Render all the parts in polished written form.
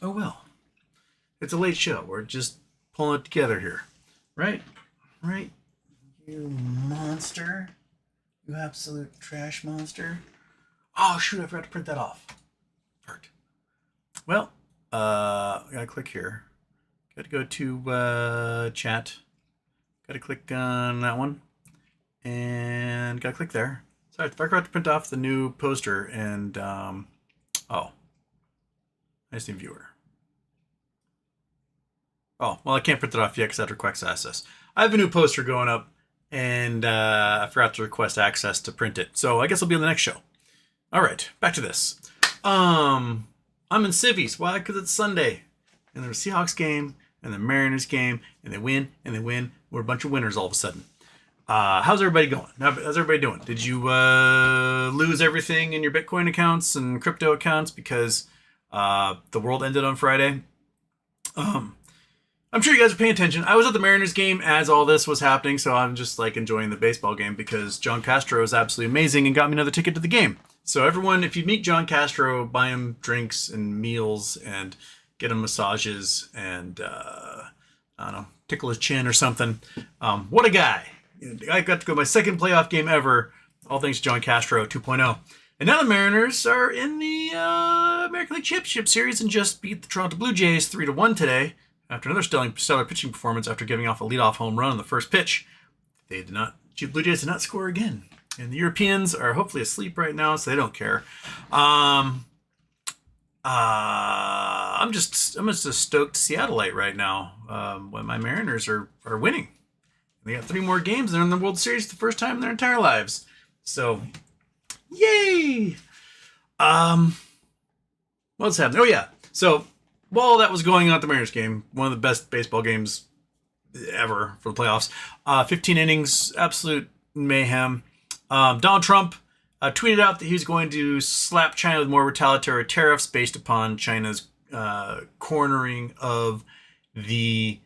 Oh well. It's a late show. We're just pulling it together here. Right? Right? You monster. You absolute trash monster. Oh shoot, I forgot to print that off. Hurt. Well, I gotta click here. Gotta go to chat. Gotta click on that one. And gotta click there. Sorry, I forgot to print off the new poster and oh. I just need viewer. Oh, well, I can't print it off yet because that requires access. I have a new poster going up, and I forgot to request access to print it. So I guess I'll be on the next show. All right, back to this. I'm in Civvies. Why? Because it's Sunday. And there's a Seahawks game, and the Mariners game, and they win, and they win. We're a bunch of winners all of a sudden. How's everybody going? How's everybody doing? Did you lose everything in your Bitcoin accounts and crypto accounts because the world ended on Friday? I'm sure you guys are paying attention. I was at the Mariners game as all this was happening, so I'm just like enjoying the baseball game because John Castro is absolutely amazing and got me another ticket to the game. So everyone, if you meet John Castro, buy him drinks and meals and get him massages and, I don't know, tickle his chin or something. What a guy. I got to go to my second playoff game ever, all thanks to John Castro 2.0. And now the Mariners are in the American League Championship Series and just beat the Toronto Blue Jays 3-1 today. After another stellar pitching performance after giving off a leadoff home run on the first pitch. Blue Jays did not score again. And the Europeans are hopefully asleep right now, so they don't care. I'm just a stoked Seattleite right now when my Mariners are winning. They got 3 more games. They're in the World Series for the first time in their entire lives. So, yay! What's happening? Oh, yeah. So, while that was going on at the Mariners game, one of the best baseball games ever for the playoffs, 15 innings, absolute mayhem. Donald Trump tweeted out that he was going to slap China with more retaliatory tariffs based upon China's cornering of the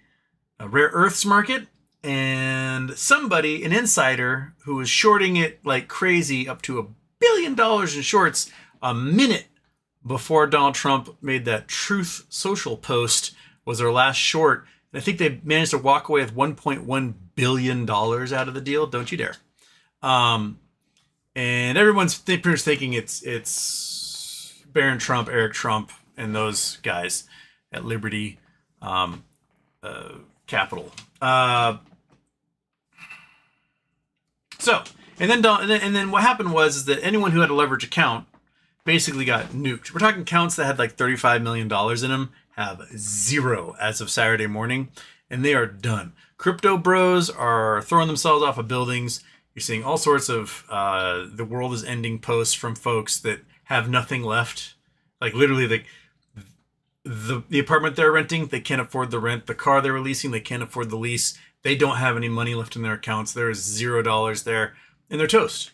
rare earths market. And somebody, an insider, who was shorting it like crazy, up to $1 billion in shorts, a minute before Donald Trump made that Truth Social post, was their last short. And I think they managed to walk away with $1.1 billion out of the deal. Don't you dare. And everyone's thinking it's Barron Trump, Eric Trump, and those guys at Liberty Capital. And then what happened was that anyone who had a leverage account basically got nuked. We're talking accounts that had like $35 million in them have 0 as of Saturday morning, and they are done. Crypto bros are throwing themselves off of buildings. You're seeing all sorts of the world is ending posts from folks that have nothing left. Like literally the apartment they're renting, they can't afford the rent. The car they're leasing, they can't afford the lease. They don't have any money left in their accounts. There is $0 there, and they're toast.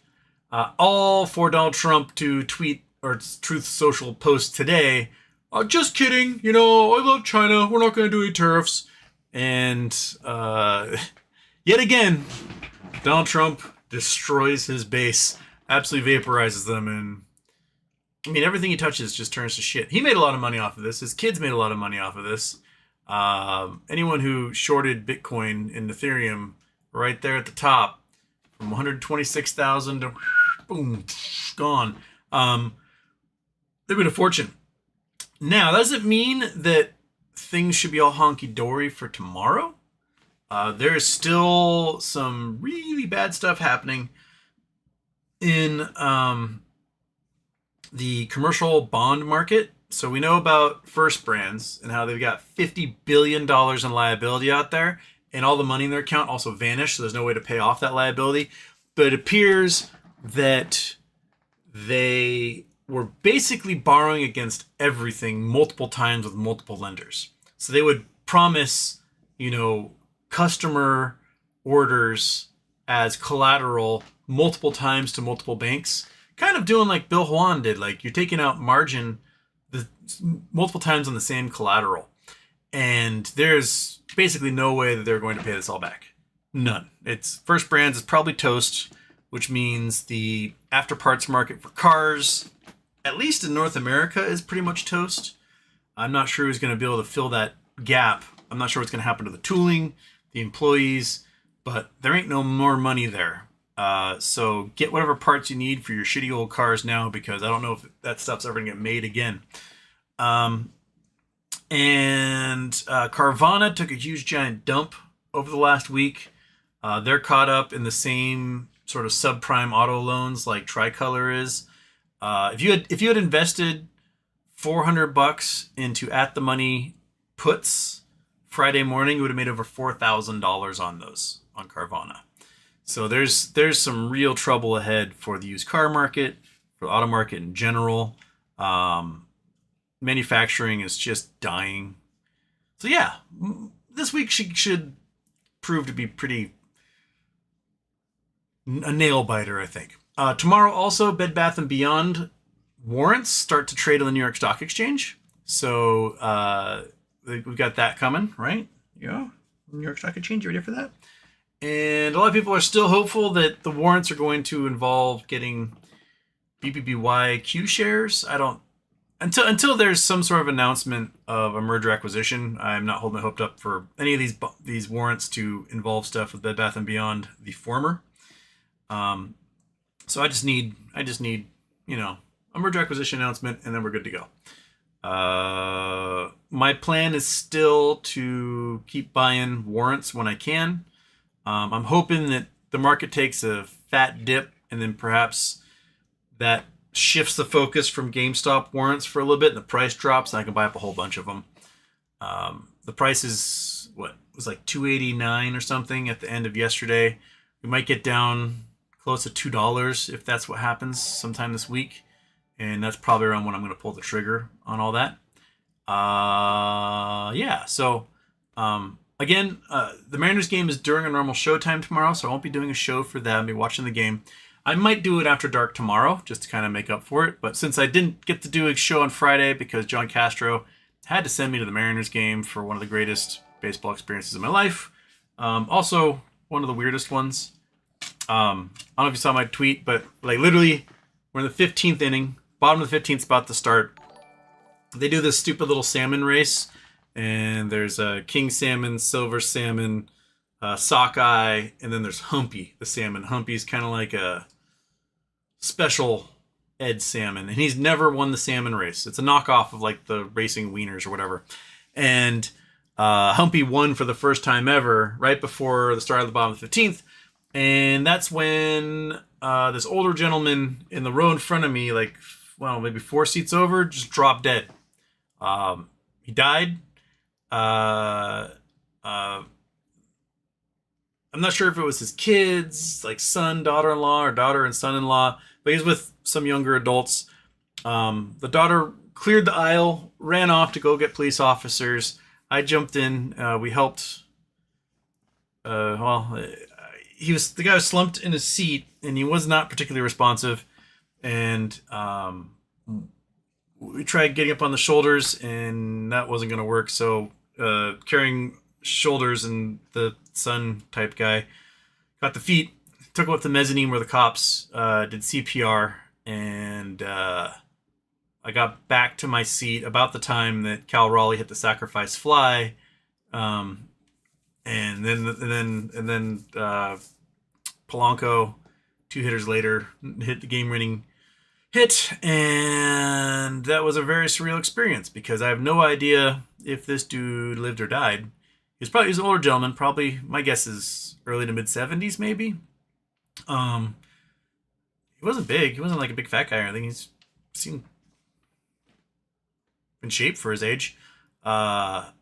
All for Donald Trump to tweet or Truth Social post today. Just kidding. I love China. We're not going to do any tariffs. And yet again, Donald Trump destroys his base, absolutely vaporizes them. And I mean, everything he touches just turns to shit. He made a lot of money off of this. His kids made a lot of money off of this. Anyone who shorted Bitcoin and Ethereum right there at the top from 126,000 to boom, gone. They made a fortune. Now, that doesn't mean that things should be all honky-dory for tomorrow. There is still some really bad stuff happening in the commercial bond market. So we know about First Brands and how they've got $50 billion in liability out there, and all the money in their account also vanished, so there's no way to pay off that liability. But it appears that they were basically borrowing against everything multiple times with multiple lenders. So they would promise, customer orders as collateral multiple times to multiple banks, kind of doing like Bill Juan did. Like you're taking out margin multiple times on the same collateral. And there's basically no way that they're going to pay this all back. None. It's First Brands is probably toast, which means the after parts market for cars, at least in North America, is pretty much toast. I'm not sure who's going to be able to fill that gap. I'm not sure what's going to happen to the tooling, the employees, but there ain't no more money there. So get whatever parts you need for your shitty old cars now, because I don't know if that stuff's ever going to get made again. And Carvana took a huge giant dump over the last week. They're caught up in the same sort of subprime auto loans like Tricolor is. If you had invested $400 into at the money puts Friday morning, you would have made over $4,000 on those on Carvana. So there's some real trouble ahead for the used car market, for the auto market in general. Manufacturing is just dying. So yeah, this week should prove to be pretty a nail biter, I think. Tomorrow also, Bed Bath & Beyond warrants start to trade on the New York Stock Exchange. So we've got that coming, right? Yeah, New York Stock Exchange, you ready for that? And a lot of people are still hopeful that the warrants are going to involve getting BBBYW shares. I don't until there's some sort of announcement of a merger acquisition. I'm not holding my hope up for any of these warrants to involve stuff with Bed Bath & Beyond, the former. So I just need a merger acquisition announcement, and then we're good to go. My plan is still to keep buying warrants when I can. I'm hoping that the market takes a fat dip, and then perhaps that shifts the focus from GameStop warrants for a little bit, and the price drops, and I can buy up a whole bunch of them. The price is was like $2.89 or something at the end of yesterday. We might get down close to $2 if that's what happens sometime this week, and that's probably around when I'm going to pull the trigger on all that. Yeah. So again, the Mariners game is during a normal showtime tomorrow, so I won't be doing a show for that. I'll be watching the game. I might do it after dark tomorrow just to kind of make up for it. But since I didn't get to do a show on Friday because John Castro had to send me to the Mariners game for one of the greatest baseball experiences of my life. Also, one of the weirdest ones. I don't know if you saw my tweet, but like literally, we're in the 15th inning, bottom of the 15th spot to start. They do this stupid little salmon race, and there's a king salmon, silver salmon, sockeye, and then there's Humpy, the salmon. Humpy's kind of like a special ed salmon, and he's never won the salmon race. It's a knockoff of like the racing wieners or whatever. And Humpy won for the first time ever right before the start of the bottom of the 15th. And that's when this older gentleman in the row in front of me, like, well, maybe 4 seats over, just dropped dead. He died. I'm not sure if it was his kids, like son, daughter-in-law, or daughter and son-in-law, but he's with some younger adults. The daughter cleared the aisle, ran off to go get police officers. I jumped in. We helped. The guy was slumped in his seat, and he was not particularly responsive. And we tried getting up on the shoulders, and that wasn't going to work. So carrying shoulders and the son type guy got the feet, took him up the mezzanine where the cops did CPR, and I got back to my seat about the time that Cal Raleigh hit the sacrifice fly, and then Polanco, 2 hitters later, hit the game-winning hit, and that was a very surreal experience because I have no idea if this dude lived or died. He was an older gentleman, probably, my guess is early to mid-70s, maybe. He wasn't big. He wasn't like a big fat guy or anything. He seemed in shape for his age. But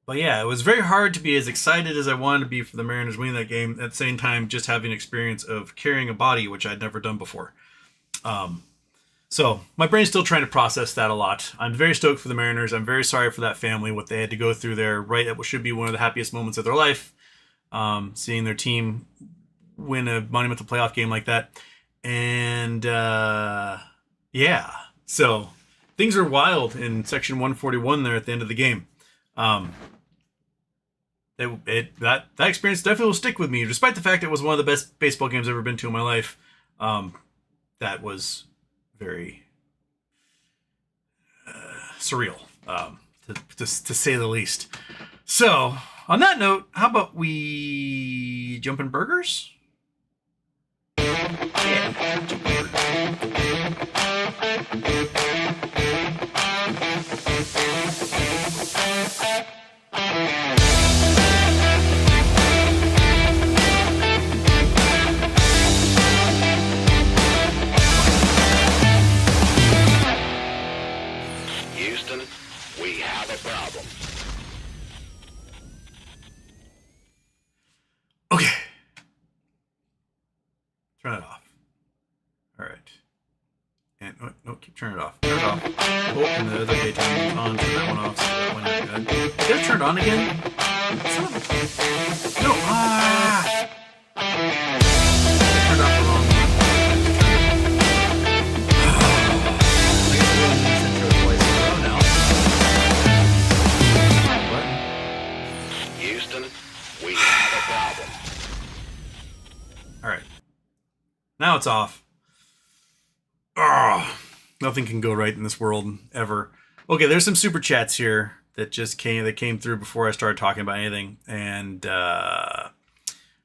yeah, it was very hard to be as excited as I wanted to be for the Mariners winning that game, at the same time just having an experience of carrying a body, which I'd never done before. So my brain's still trying to process that a lot. I'm very stoked for the Mariners. I'm very sorry for that family, what they had to go through there, right at what should be one of the happiest moments of their life, seeing their team win a monumental playoff game like that. And yeah, so things are wild in section 141 there at the end of the game. That experience definitely will stick with me, despite the fact it was one of the best baseball games I've ever been to in my life. That was very surreal. to say the least. So, on that note, how about we jump in burgers? Yeah, jump in Houston, we have a problem. Okay. Turn it off. All right. And no, keep turning it off. Turn it off. Oh, and the other daytime is on. Turn that one off. So that one not good. Did I turn it on again? No. I turned off the wrong one. I guess we're going to do this intro twice in a row now. Button. Houston, we have a problem. All right. Now it's off. Oh, nothing can go right in this world ever. Okay, there's some super chats here that came through before I started talking about anything. And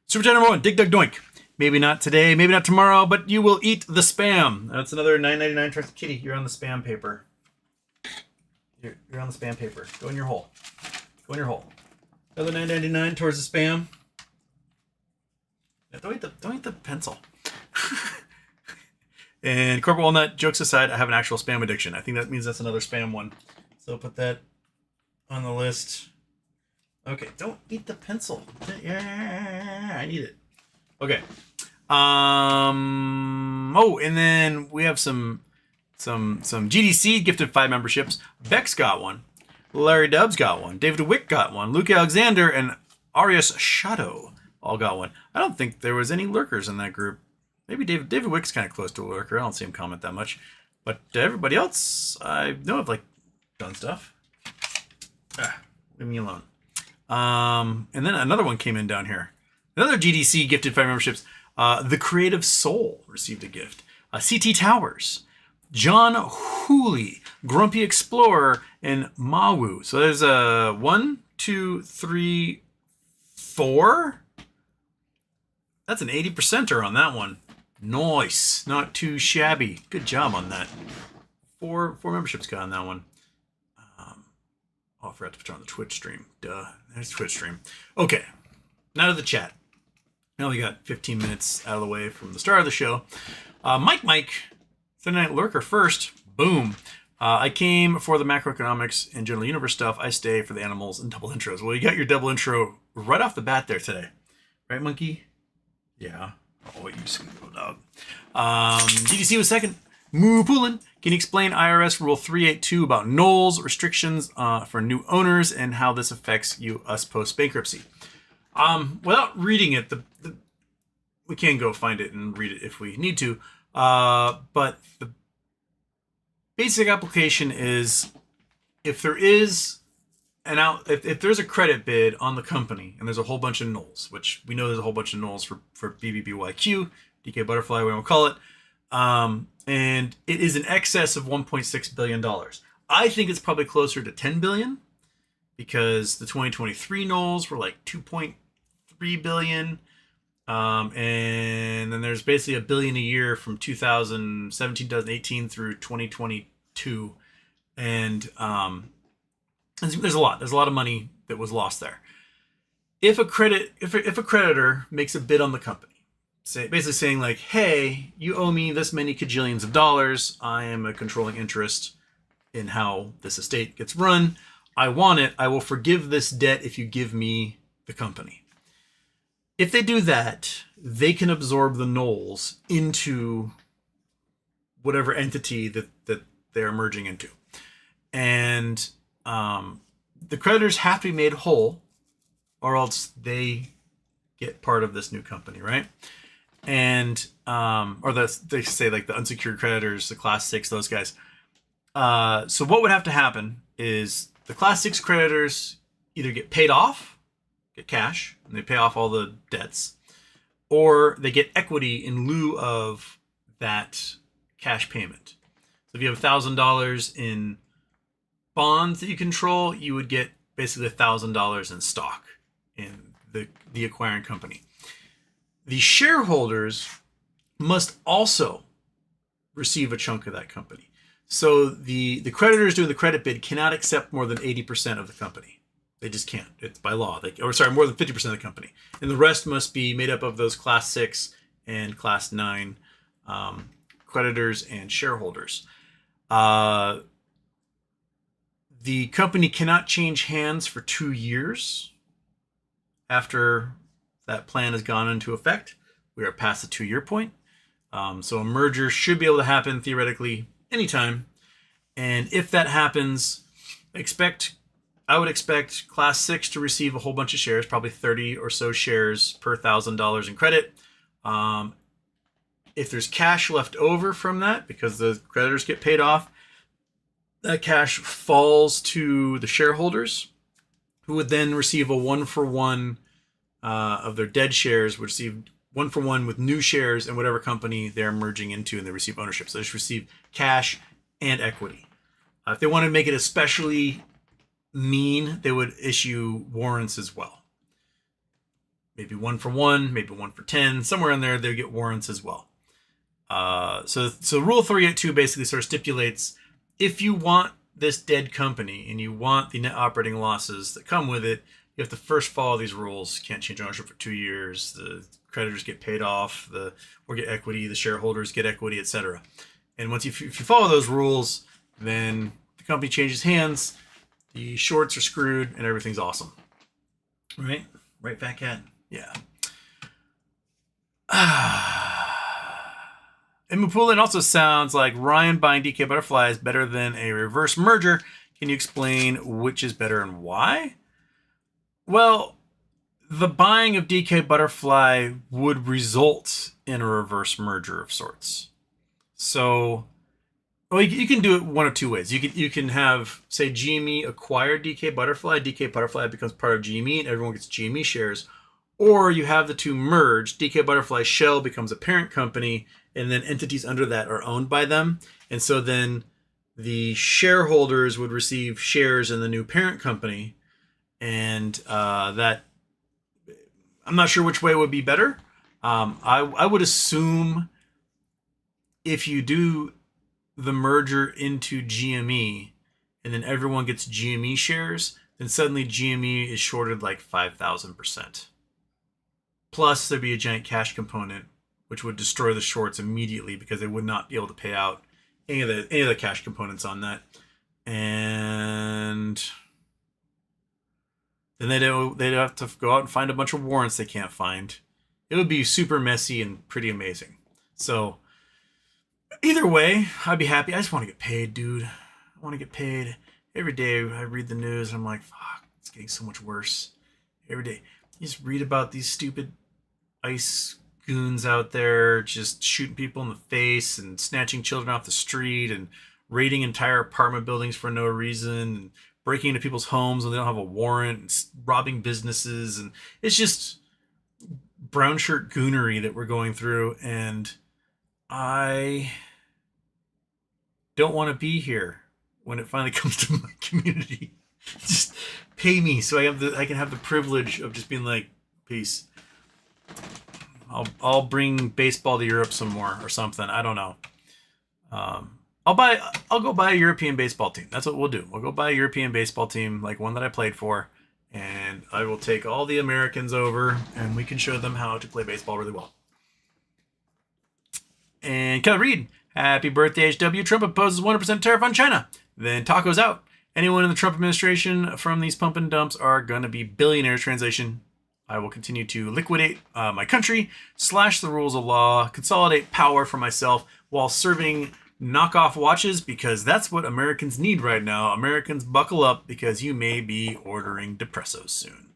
super chat number 1, Dig Dug Doink. Maybe not today, maybe not tomorrow, but you will eat the spam. That's another $9.99 Trusted Kitty. You're on the spam paper. You're on the spam paper. Go in your hole. Go in your hole. Another $9.99 towards the spam. Don't eat the pencil. And Corporate Walnut, jokes aside, I have an actual spam addiction. I think that means that's another spam one. So put that on the list. Okay, don't eat the pencil. Yeah, I need it. Okay. Oh, and then we have some GDC gifted 5 memberships. Bex got one. Larry Dubs got one. David Wick got one. Luke Alexander and Arias Shadow all got one. I don't think there was any lurkers in that group. Maybe David Wick's kind of close to a lurker. I don't see him comment that much. But everybody else, I know have done stuff. Leave me alone. And then another one came in down here. Another GDC gifted 5 memberships. The Creative Soul received a gift. CT Towers, John Hooley, Grumpy Explorer, and Mawu. So there's 1, 2, 3, 4. That's an 80%er on that one. Nice. Not too shabby. Good job on that. 4 memberships got on that one. I forgot to put on the Twitch stream. Duh. There's Twitch stream. Okay. Now to the chat. Now we got 15 minutes out of the way from the start of the show. Mike, Sunday Night Lurker first. Boom. I came for the macroeconomics and general universe stuff. I stay for the animals and double intros. Well, you got your double intro right off the bat there today. Right, Monkey? Yeah. Oh, you sweet little dog. GDC was second. Moo Poolin. Can you explain IRS Rule 382 about NOLs, restrictions for new owners, and how this affects us post-bankruptcy? Without reading it, we can go find it and read it if we need to. But the basic application is if there is if there's a credit bid on the company and there's a whole bunch of NOLs, which we know there's a whole bunch of NOLs for BBBYW, DK Butterfly, we don't call it, and it is in excess of $1.6 billion. I think it's probably closer to $10 billion because the 2023 NOLs were like $2.3 billion. And then there's basically $1 billion a year from 2017, 2018 through 2022. And there's a lot of money that was lost there. If a creditor makes a bid on the company, basically saying like, hey, you owe me this many cajillions of dollars. I am a controlling interest in how this estate gets run. I want it. I will forgive this debt if you give me the company. If they do that, they can absorb the NOLs into whatever entity that they're merging into. And the creditors have to be made whole or else they get part of this new company, right? And they say like the unsecured creditors, the class 6, those guys. So what would have to happen is the class 6 creditors either get paid off, get cash, and they pay off all the debts, or they get equity in lieu of that cash payment. So if you have $1,000 in bonds that you control, you would get basically $1,000 in stock in the acquiring company. The shareholders must also receive a chunk of that company. So the creditors doing the credit bid cannot accept more than 80% of the company. They just can't. It's by law. More than 50% of the company. And the rest must be made up of those Class 6 and Class 9 creditors and shareholders. The company cannot change hands for 2 years after that plan has gone into effect. We are past the 2-year point. So a merger should be able to happen theoretically anytime. And if that happens, I would expect Class 6 to receive a whole bunch of shares, probably 30 or so shares per $1,000 in credit. If there's cash left over from that, because the creditors get paid off, that cash falls to the shareholders, who would then receive a 1-for-1 of their dead shares, would receive 1-for-1 with new shares in whatever company they're merging into, and they receive ownership. So they just receive cash and equity. If they want to make it especially mean, they would issue warrants as well. Maybe 1-for-1, maybe 1-for-10, somewhere in there they get warrants as well. So Rule 382 basically sort of stipulates, if you want this dead company and you want the net operating losses that come with it, you have to first follow these rules. You can't change ownership for 2 years. The creditors get paid off, or get equity. The shareholders get equity, etc. And once if you follow those rules, then the company changes hands, the shorts are screwed, and everything's awesome. Right? Right, Fat Cat? Yeah. And Mapulin also sounds like Ryan buying DK Butterfly is better than a reverse merger. Can you explain which is better and why? Well, the buying of DK Butterfly would result in a reverse merger of sorts. So, well, you can do it one of two ways. You can have, say, GME acquire DK Butterfly. DK Butterfly becomes part of GME, and everyone gets GME shares. Or you have the two merge. DK Butterfly Shell becomes a parent company, and then entities under that are owned by them. And so then the shareholders would receive shares in the new parent company. And that, I'm not sure which way would be better. I would assume if you do the merger into GME and then everyone gets GME shares, then suddenly GME is shorted like 5,000%. Plus there'd be a giant cash component, which would destroy the shorts immediately because they would not be able to pay out any of the cash components on that. And then they'd have to go out and find a bunch of warrants they can't find. It would be super messy and pretty amazing. So either way, I'd be happy. I just want to get paid, dude. I want to get paid. Every day I read the news and I'm like, fuck, it's getting so much worse. Every day. You just read about these stupid ICE goons out there just shooting people in the face and snatching children off the street and raiding entire apartment buildings for no reason and breaking into people's homes when they don't have a warrant and robbing businesses. And it's just brown shirt goonery that we're going through. And I don't want to be here when it finally comes to my community. Just pay me so I can have the privilege of just being like, peace. I'll bring baseball to Europe some more or something. I don't know. I'll go buy a European baseball team. That's what we'll do. We'll go buy a European baseball team, like one that I played for, and I will take all the Americans over and we can show them how to play baseball really well. And Kelly Reed, happy birthday, HW. Trump imposes 100% tariff on China. Then tacos out. Anyone in the Trump administration from these pump and dumps are going to be billionaires. Translation: I will continue to liquidate my country, slash the rules of law, consolidate power for myself while serving knockoff watches, because that's what Americans need right now. Americans, buckle up because you may be ordering depressos soon.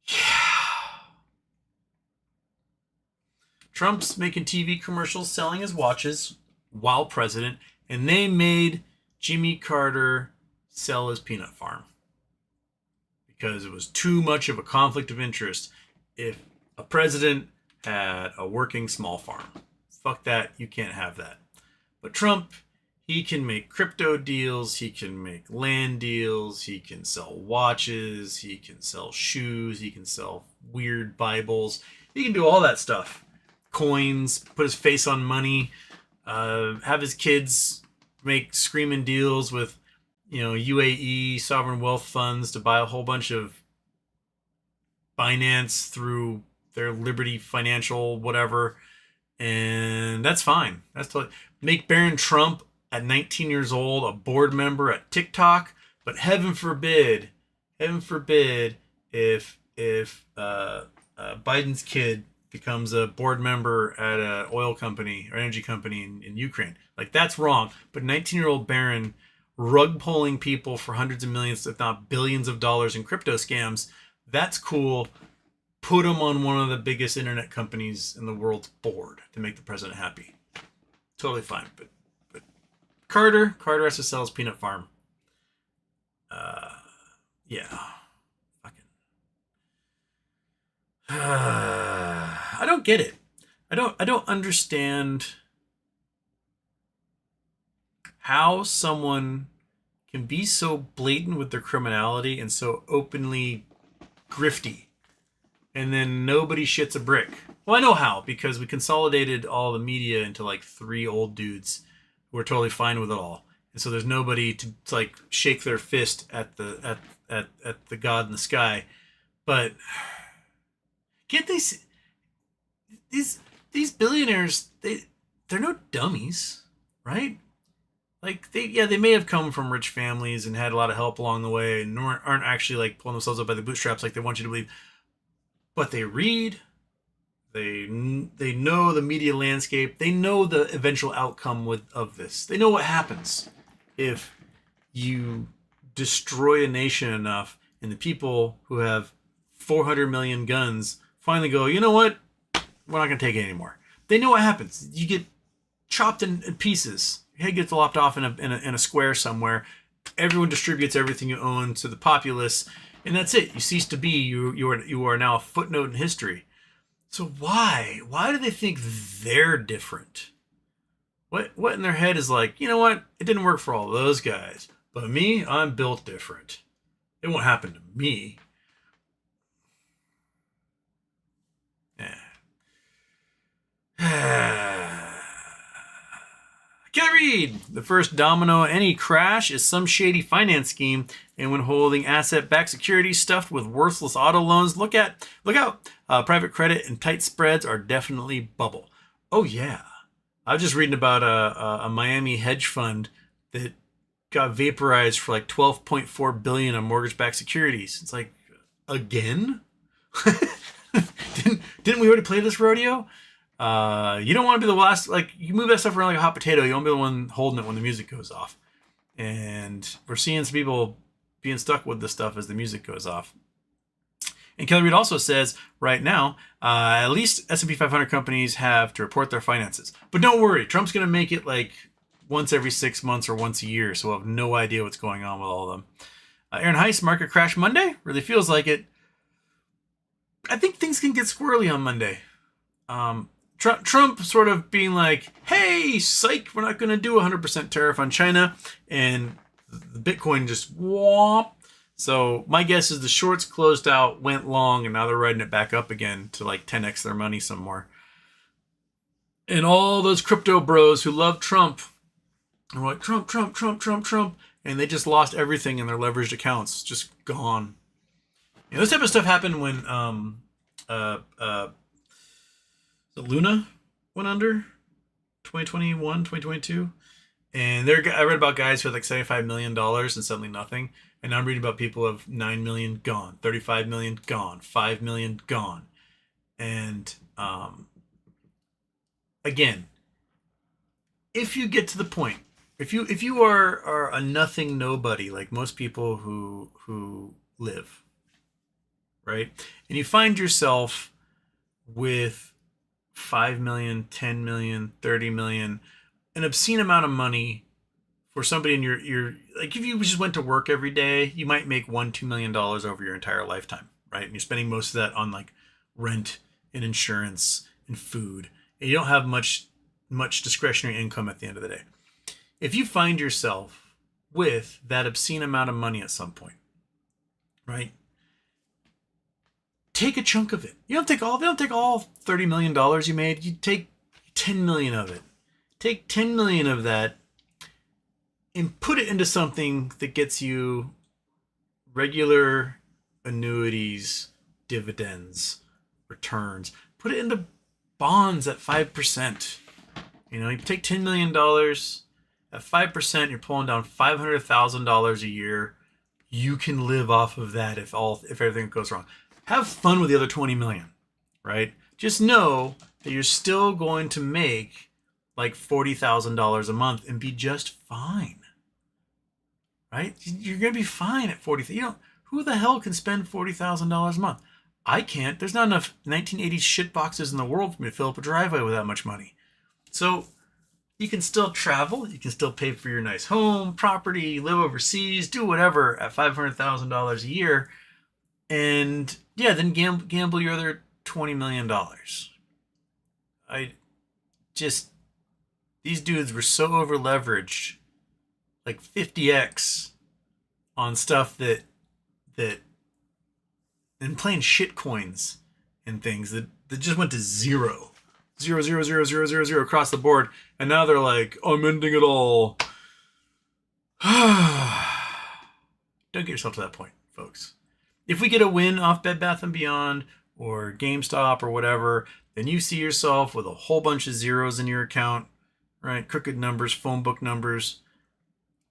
Yeah. Trump's making TV commercials selling his watches while president, and they made Jimmy Carter sell his peanut farm because it was too much of a conflict of interest if a president had a working small farm. Fuck that. You can't have that. But Trump, He can make crypto deals, he can make land deals, he can sell watches, he can sell shoes, he can sell weird Bibles. He can do all that stuff. Coins, put his face on money, have his kids make screaming deals with, UAE sovereign wealth funds to buy a whole bunch of finance through their Liberty Financial, whatever. And that's fine. That's totally make Barron Trump at 19 years old a board member at TikTok. But heaven forbid if Biden's kid becomes a board member at an oil company or energy company in Ukraine. Like, that's wrong. But 19-year-old Barron rug pulling people for hundreds of millions, if not billions of dollars in crypto scams, that's cool. Put him on one of the biggest internet companies in the world's board to make the president happy. Totally fine. But Carter has to sell his peanut farm. Yeah. Fucking. I don't get it. I don't understand how someone can be so blatant with their criminality and so openly grifty, and then nobody shits a brick. Well, I know how, because we consolidated all the media into like 3 old dudes who are totally fine with it all, and so there's nobody to like shake their fist at the God in the sky. But can't they see, these billionaires? They're no dummies, right? Like, they may have come from rich families and had a lot of help along the way and aren't actually like pulling themselves up by the bootstraps like they want you to believe. But they read, they know the media landscape, they know the eventual outcome of this. They know what happens if you destroy a nation enough and the people who have 400 million guns finally go, you know what? We're not going to take it anymore. They know what happens. You get chopped in pieces. Your head gets lopped off in a square somewhere. Everyone distributes everything you own to the populace, and that's it. You cease to be. You are now a footnote in history. So why do they think they're different? What in their head is like, you know what? It didn't work for all those guys, but me, I'm built different. It won't happen to me. Kelly Reed, the first domino in any crash is some shady finance scheme, and when holding asset-backed securities stuffed with worthless auto loans, look out. Private credit and tight spreads are definitely bubble. Oh yeah, I was just reading about a Miami hedge fund that got vaporized for like $12.4 billion on mortgage-backed securities. It's like, again? Didn't we already play this rodeo? You don't want to be the last, like, you move that stuff around like a hot potato. You don't be the one holding it when the music goes off. And we're seeing some people being stuck with this stuff as the music goes off. And Kelly Reed also says right now, at least S&P 500 companies have to report their finances. But don't worry, Trump's going to make it like once every 6 months or once a year. So we'll have no idea what's going on with all of them. Aaron Heiss, market crash Monday? Really feels like it. I think things can get squirrely on Monday. Trump sort of being like, hey, psych, we're not going to do a 100% tariff on China. And the Bitcoin just whomp. So my guess is the shorts closed out, went long, and now they're riding it back up again to like 10x their money some more. And all those crypto bros who love Trump are like, Trump. And they just lost everything in their leveraged accounts. Just gone. This type of stuff happened when the Luna went under 2021, 2022. And I read about guys who had like $75 million and suddenly nothing. And now I'm reading about people who have 9 million gone, 35 million gone, 5 million gone. And again, if you get to the point, if you are a nothing nobody like most people who live, right? And you find yourself with 5 million, 10 million, 30 million, an obscene amount of money for somebody in your like, if you just went to work every day, you might make $1-2 million over your entire lifetime, right? And you're spending most of that on like rent and insurance and food, and you don't have much discretionary income at the end of the day. if you find yourself with that obscene amount of money at some point, right? Take a chunk of it. They don't take all $30 million you made. You take 10 million of it. Take 10 million of that and put it into something that gets you regular annuities, dividends, returns. Put it into bonds at 5%. You take $10 million at 5%, you're pulling down $500,000 a year. You can live off of that if everything goes wrong. Have fun with the other 20 million, right? Just know that you're still going to make like $40,000 a month and be just fine, right? You're going to be fine at 40. Who the hell can spend $40,000 a month? I can't. There's not enough 1980s shit boxes in the world for me to fill up a driveway with that much money. So you can still travel. You can still pay for your nice home, property, live overseas, do whatever at $500,000 a year. And yeah, then gamble your other $20 million. These dudes were so over leveraged, like 50x on stuff that and playing shit coins and things that just went to zero across the board. And now they're like, I'm ending it all. Don't get yourself to that point, folks. If we get a win off Bed Bath & Beyond or GameStop or whatever, then you see yourself with a whole bunch of zeros in your account, right? Crooked numbers, phone book numbers.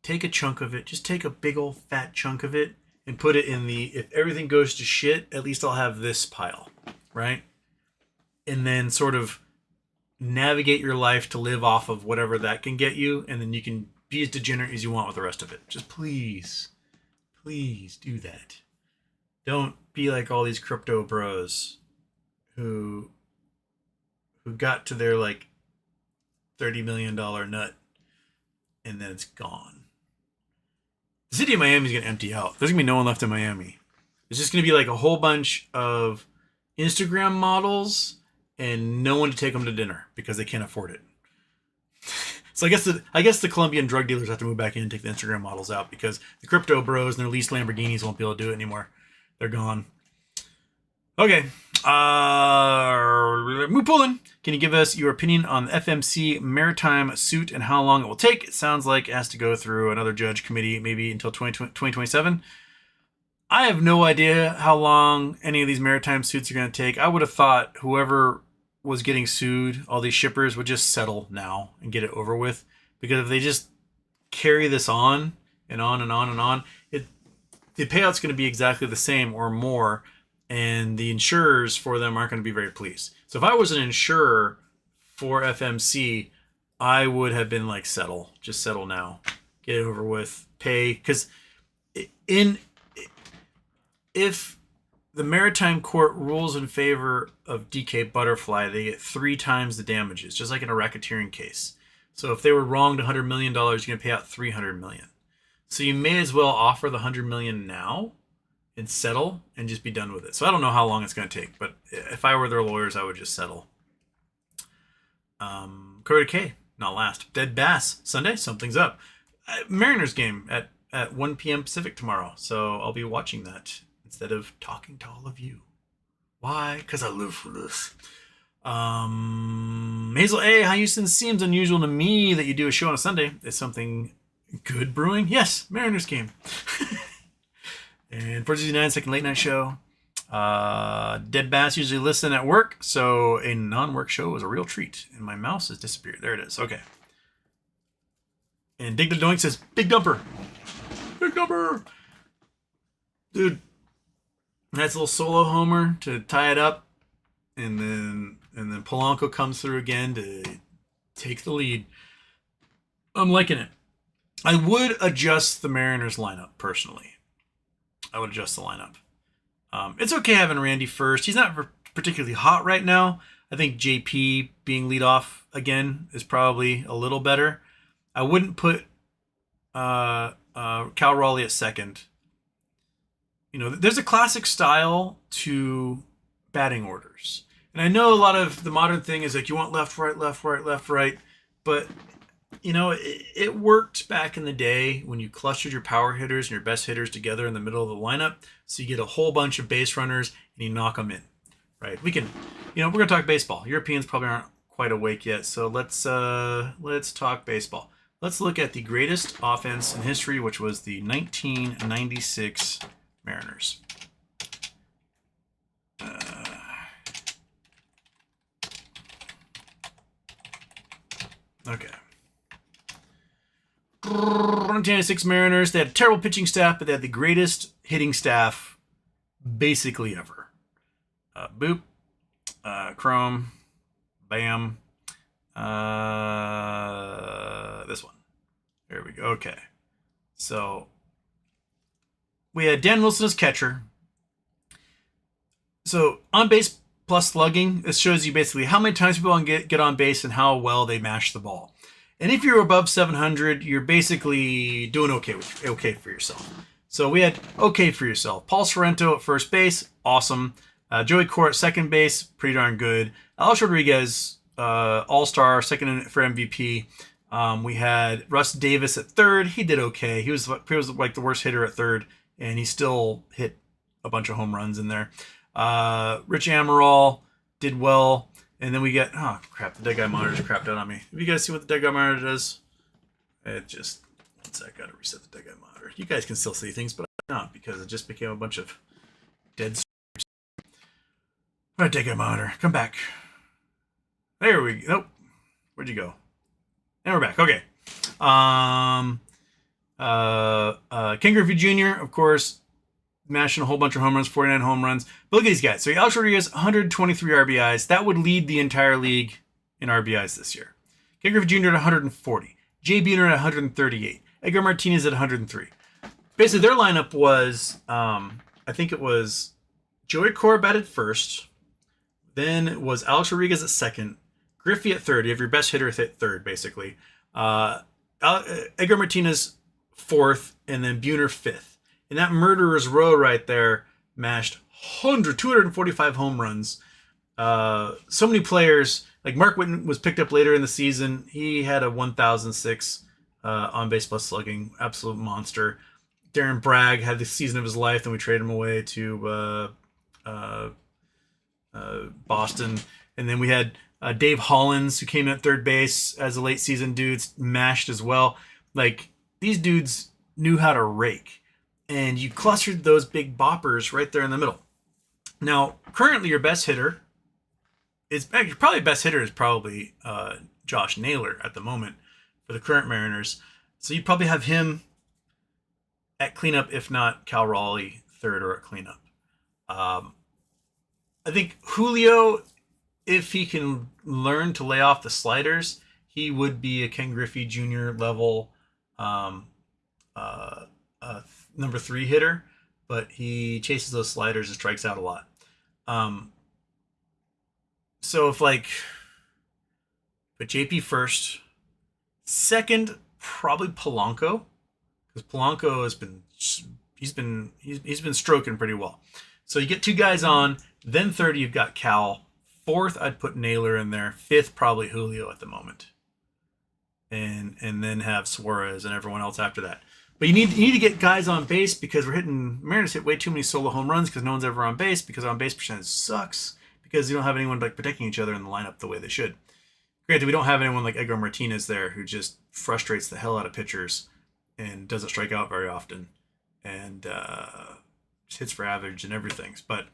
Take a chunk of it. Just take a big old fat chunk of it and put it in if everything goes to shit, at least I'll have this pile, right? And then sort of navigate your life to live off of whatever that can get you, and then you can be as degenerate as you want with the rest of it. Just please do that. Don't be like all these crypto bros who got to their like $30 million nut and then it's gone. The city of Miami is going to empty out. There's going to be no one left in Miami. There's just going to be like a whole bunch of Instagram models and no one to take them to dinner because they can't afford it. So I guess the Colombian drug dealers have to move back in and take the Instagram models out because the crypto bros and their leased Lamborghinis won't be able to do it anymore. They're gone. Okay. Pullen, can you give us your opinion on the FMC maritime suit and how long it will take? It sounds like it has to go through another judge committee maybe until 2027. I have no idea how long any of these maritime suits are going to take. I would have thought whoever was getting sued, all these shippers, would just settle now and get it over with. Because if they just carry this on and on and on and on, the payout's going to be exactly the same or more, and the insurers for them aren't going to be very pleased. So if I was an insurer for FMC, I would have been like, just settle now, get it over with, pay. Because if the maritime court rules in favor of DK Butterfly, they get 3 times the damages, just like in a racketeering case. So if they were wronged $100 million, you're going to pay out $300 million. So you may as well offer the $100 million now and settle and just be done with it. So I don't know how long it's going to take, but if I were their lawyers, I would just settle. Coda K, not last. Dead Bass, Sunday, something's up. Mariners game at 1 p.m. Pacific tomorrow. So I'll be watching that instead of talking to all of you. Why? Because I live for this. Hazel A, hi Houston. Seems unusual to me that you do a show on a Sunday. Is something good brewing? Yes, Mariners game. And 469 second late night show. Dead Bass usually listen at work, so a non-work show is a real treat. And my mouse has disappeared. There it is. Okay. And Dig the Doink says, Big Dumper. Big Dumper. Dude, that's a little solo homer to tie it up. And then Polanco comes through again to take the lead. I'm liking it. I would adjust the Mariners lineup, personally. I would adjust the lineup. It's okay having Randy first. He's not particularly hot right now. I think JP being leadoff again is probably a little better. I wouldn't put Cal Raleigh at second. You know, there's a classic style to batting orders. And I know a lot of the modern thing is like you want left, right, left, right, left, right. But You know, it worked back in the day when you clustered your power hitters and your best hitters together in the middle of the lineup. So you get a whole bunch of base runners and you knock them in, right? We can, we're gonna talk baseball. Europeans probably aren't quite awake yet, so let's talk baseball. Let's look at the greatest offense in history, which was the 1996 Mariners. Okay. 1996 Mariners. They had a terrible pitching staff, but they had the greatest hitting staff basically ever. Boop. Chrome. Bam. This one. There we go. Okay. So we had Dan Wilson as catcher. So on base plus slugging, this shows you basically how many times people get on base and how well they mash the ball. And if you're above 700, you're basically doing okay for yourself. So we had okay for yourself. Paul Sorrento at first base, awesome. Joey Cora at second base, pretty darn good. Alex Rodriguez, all-star, second for MVP. We had Russ Davis at third. He did okay. He was like the worst hitter at third, and he still hit a bunch of home runs in there. Rich Amaral did well. And then we get, oh crap, the dead guy monitor just crapped out on me. Have you guys seen what the dead guy monitor does? It just, one sec, I gotta reset the dead guy monitor. You guys can still see things, but I'm not, because it just became a bunch of dead streams. All right, dead guy monitor, come back. There we go. Nope. Where'd you go? And we're back. Okay. Ken Griffey Jr., of course, mashing a whole bunch of home runs, 49 home runs. But look at these guys. So Alex Rodriguez, 123 RBIs. That would lead the entire league in RBIs this year. Ken Griffey Jr. at 140. Jay Buhner at 138. Edgar Martinez at 103. Basically, their lineup was, I think it was Joey Cora batted first. Then it was Alex Rodriguez at second. Griffey at third. You have your best hitter at third, basically. Edgar Martinez fourth. And then Buhner fifth. And that murderer's row right there mashed 245 home runs. So many players, like Mark Whitten was picked up later in the season. He had a 1,006 on base plus slugging, absolute monster. Darren Bragg had the season of his life, and we traded him away to Boston. And then we had Dave Hollins, who came in at third base as a late season dude, mashed as well. Like, these dudes knew how to rake. And you clustered those big boppers right there in the middle. Now, currently your best hitter is probably Josh Naylor at the moment for the current Mariners. So you'd probably have him at cleanup, if not Cal Raleigh third or at cleanup. I think Julio, if he can learn to lay off the sliders, he would be a Ken Griffey Jr. level number 3 hitter, but he chases those sliders and strikes out a lot. So if put JP first, second probably Polanco, because Polanco he's been stroking pretty well. So you get 2 guys on, then third you've got Cal, fourth I'd put Naylor in there, fifth probably Julio at the moment, and then have Suarez and everyone else after that. But you need to get guys on base, because Mariners hit way too many solo home runs because no one's ever on base, because on base percentage sucks, because you don't have anyone protecting each other in the lineup the way they should. Granted, we don't have anyone like Edgar Martinez there, who just frustrates the hell out of pitchers and doesn't strike out very often, and just hits for average and everything. But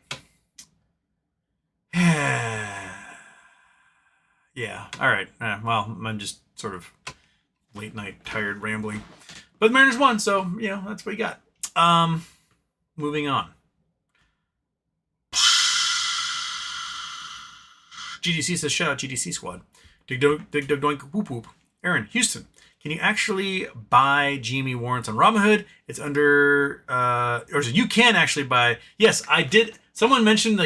yeah, all right. Well, I'm just sort of late night tired rambling. But the Mariners won, so, that's what you got. Moving on. GDC says, shout out GDC squad. Dig doink whoop whoop. Aaron, Houston, can you actually buy GME warrants on Robinhood? It's under, you can actually buy, yes, I did. Someone mentioned,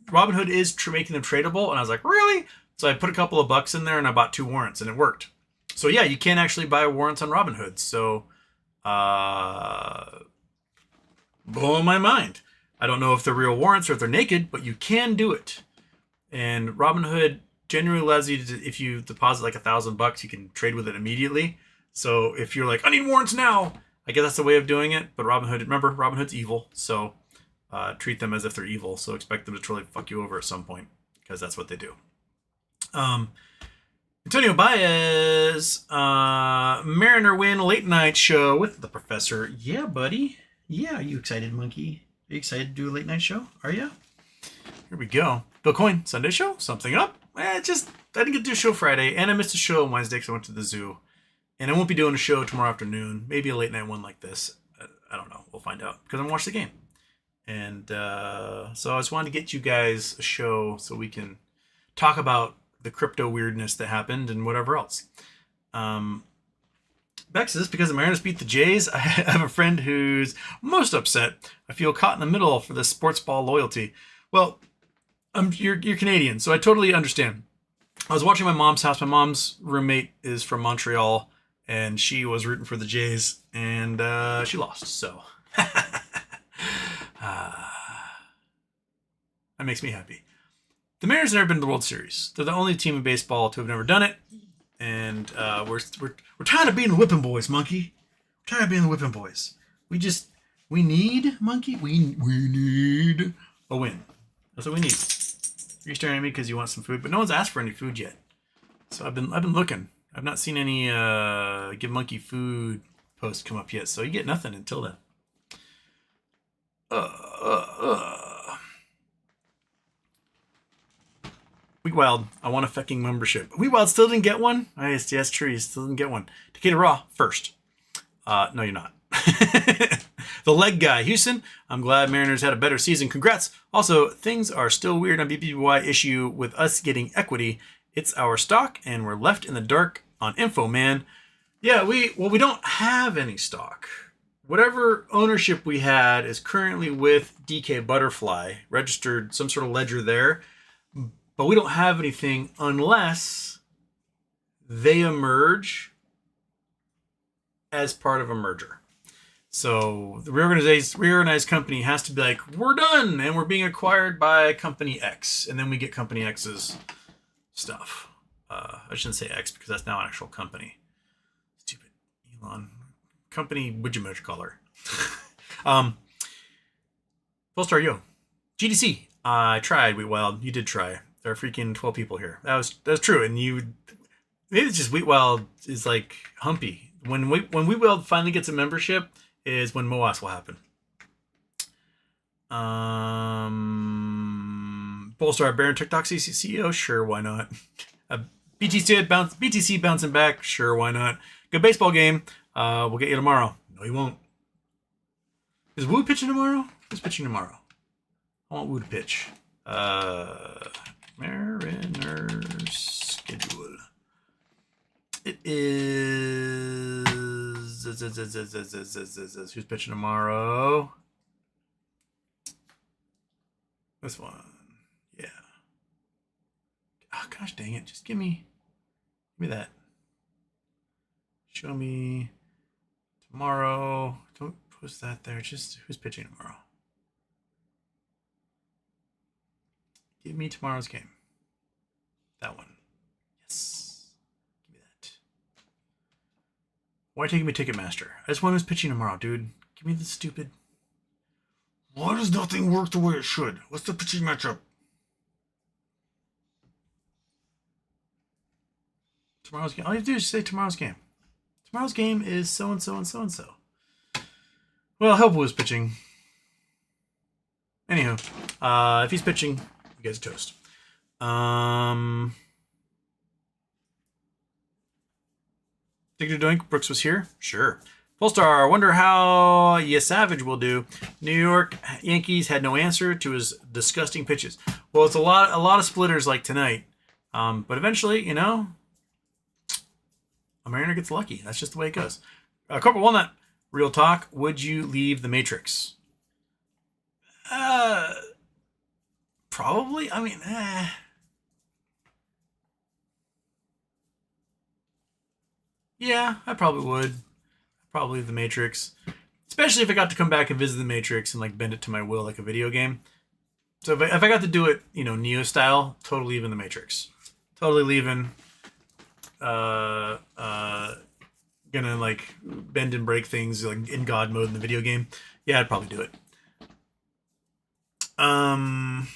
Robinhood is making them tradable, and I was like, really? So I put a couple of bucks in there, and I bought 2 warrants, and it worked. So yeah, you can actually buy warrants on Robinhood. So, blowing my mind. I don't know if they're real warrants or if they're naked, but you can do it. And Robinhood genuinely allows you to, if you deposit like $1,000, you can trade with it immediately. So if you're like, I need warrants now, I guess that's the way of doing it. But Robinhood, remember, Robinhood's evil. So treat them as if they're evil. So expect them to totally fuck you over at some point, because that's what they do. Antonio Baez, Mariner win late night show with the professor. Yeah, buddy. Yeah, are you excited, monkey? Are you excited to do a late night show? Are you? Here we go. Bill Coyne, Sunday show. Something up. I didn't get to do a show Friday, and I missed a show on Wednesday because I went to the zoo. And I won't be doing a show tomorrow afternoon. Maybe a late night one like this. I don't know. We'll find out because I'm going to watch the game. And so I just wanted to get you guys a show so we can talk about the crypto weirdness that happened and whatever else. Bex says, because the Mariners beat the Jays, I have a friend who's most upset. I feel caught in the middle for the sports ball loyalty. Well, you're Canadian, so I totally understand. I was watching my mom's house. My mom's roommate is from Montreal, and she was rooting for the Jays, and she lost. So that makes me happy. The Mariners have never been to the World Series. They're the only team in baseball to have never done it, and we're tired of being the whipping boys, monkey. We're tired of being the whipping boys. We need, monkey. We need a win. That's what we need. You're staring at me because you want some food, but no one's asked for any food yet. So I've been looking. I've not seen any give monkey food posts come up yet. So you get nothing until then. Week Wild, I want a fucking membership. Week Wild still didn't get one? Yes, true. You still didn't get one. Decatur Raw first. No, you're not. The leg guy, Houston. I'm glad Mariners had a better season. Congrats. Also, things are still weird on BBBY issue with us getting equity. It's our stock, and we're left in the dark on info, man. Yeah, we don't have any stock. Whatever ownership we had is currently with DK Butterfly, registered some sort of ledger there. But we don't have anything unless they emerge as part of a merger. So the reorganized company has to be like, we're done, and we're being acquired by company X. And then we get company X's stuff. I shouldn't say X because that's now an actual company. Stupid Elon. Company whatchamacallit. Full Star Yo. GDC. I tried, Wheat Wild. You did try. There are freaking 12 people here. That's true. And maybe it's just Wheat Wild is like humpy. When Wheat Wild finally gets a membership is when MOAS will happen. Polestar Baron TikTok CEO? Sure, why not? BTC bouncing back? Sure, why not? Good baseball game. We'll get you tomorrow. No, you won't. Is Woo pitching tomorrow? Who's pitching tomorrow? I want Woo to pitch. Mariners schedule. It is... Who's pitching tomorrow? This one. Yeah. Oh, gosh dang it. Just give me that. Show me tomorrow. Don't post that there. Just who's pitching tomorrow. Give me tomorrow's game. That one. Yes. Give me that. Why are you taking me Ticketmaster? I just want who's pitching tomorrow, dude. Give me the stupid... Why does nothing work the way it should? What's the pitching matchup? Tomorrow's game. All you have to do is say tomorrow's game. Tomorrow's game is so-and-so and so-and-so. Well, I hope Woo's pitching. Anywho, if he's pitching, you guys are toast. Digger Doink, Brooks was here? Sure. Polestar, wonder how Savage will do. New York Yankees had no answer to his disgusting pitches. Well, it's a lot of splitters like tonight. But eventually, a Mariner gets lucky. That's just the way it goes. Corporate Walnut, real talk. Would you leave the Matrix? Probably. I mean, yeah, I probably would. Probably the Matrix, especially if I got to come back and visit the Matrix and like bend it to my will like a video game. So if I got to do it, Neo style, totally even the Matrix. Totally leaving. Gonna like bend and break things like in God mode in the video game. Yeah, I'd probably do it. And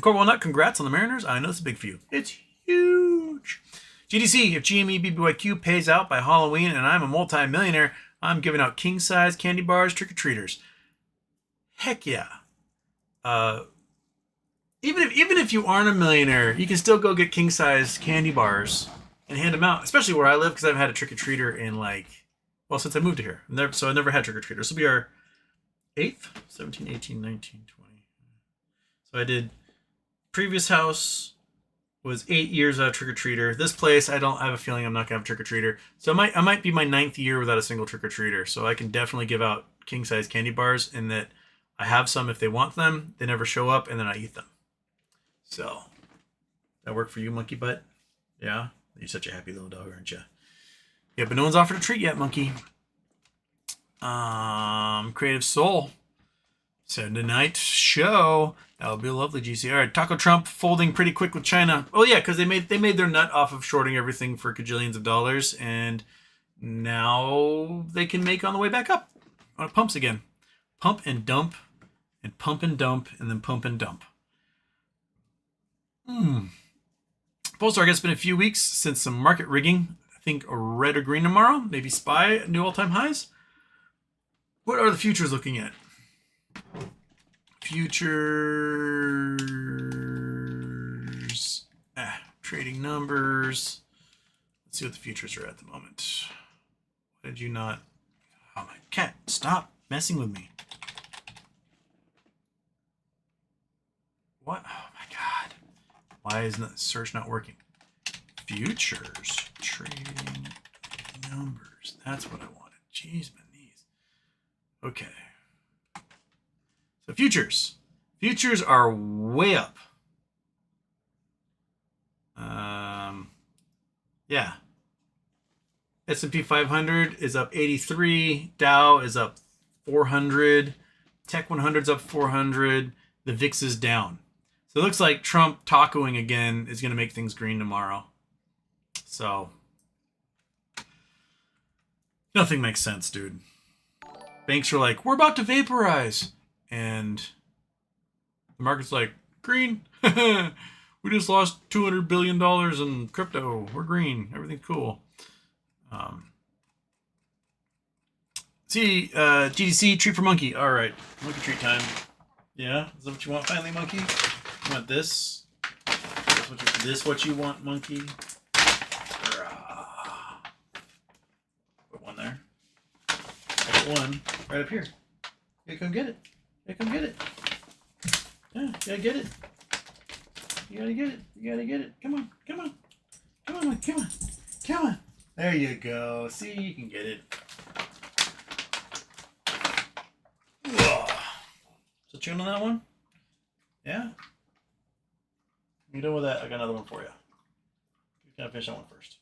Court Walnut, congrats on the Mariners. I know it's big for you. It's huge. GDC, if GME BBYQ pays out by Halloween and I'm a multi-millionaire, I'm giving out king-size candy bars, trick-or-treaters. Heck yeah. Even if you aren't a millionaire, you can still go get king-size candy bars and hand them out, especially where I live, because I haven't had a trick-or-treater in since I moved to here. So I never had trick-or-treaters. This will be our 8th? 17, 18, 19, 20. So I did, previous house was 8 years without a trick-or-treater. This place, I have a feeling I'm not going to have a trick-or-treater. So I might be my 9th year without a single trick-or-treater. So I can definitely give out king-size candy bars in that I have some if they want them. They never show up, and then I eat them. So, that work for you, monkey butt? Yeah? You're such a happy little dog, aren't you? Yeah, but no one's offered a treat yet, monkey. Creative Soul. Saturday night show. That would be a lovely GC. All right, Taco Trump folding pretty quick with China. Oh yeah, because they made their nut off of shorting everything for gajillions of dollars, and now they can make on the way back up. On pumps again. Pump and dump, and pump and dump, and then pump and dump. Polestar, I guess it's been a few weeks since some market rigging. I think red or green tomorrow. Maybe SPY, new all-time highs. What are the futures looking at? Futures. Trading numbers. Let's see what the futures are at the moment. Why did you not? Oh, my cat. Stop messing with me. What? Oh, my God. Why is the search not working? Futures. Trading numbers. That's what I wanted. Jeez, my knees. Okay. So futures. Futures are way up. Yeah. S&P 500 is up 83. Dow is up 400. Tech 100 is up 400. The VIX is down. So it looks like Trump tacoing again is going to make things green tomorrow. So nothing makes sense, dude. Banks are like, we're about to vaporize. And the market's like, green. We just lost $200 billion in crypto. We're green. Everything's cool. GDC, treat for monkey. All right. Monkey treat time. Yeah? Is that what you want finally, monkey? You want this? This what you want, monkey? Put one there. Put one right up here. Yeah, come get it. Yeah, come get it. Yeah, you gotta get it. You gotta get it. You gotta get it. Come on. Come on. Come on, come on. Come on. There you go. See, you can get it. Whoa. So tune on that one? Yeah? You done with that? I got another one for you. You gotta finish that one first.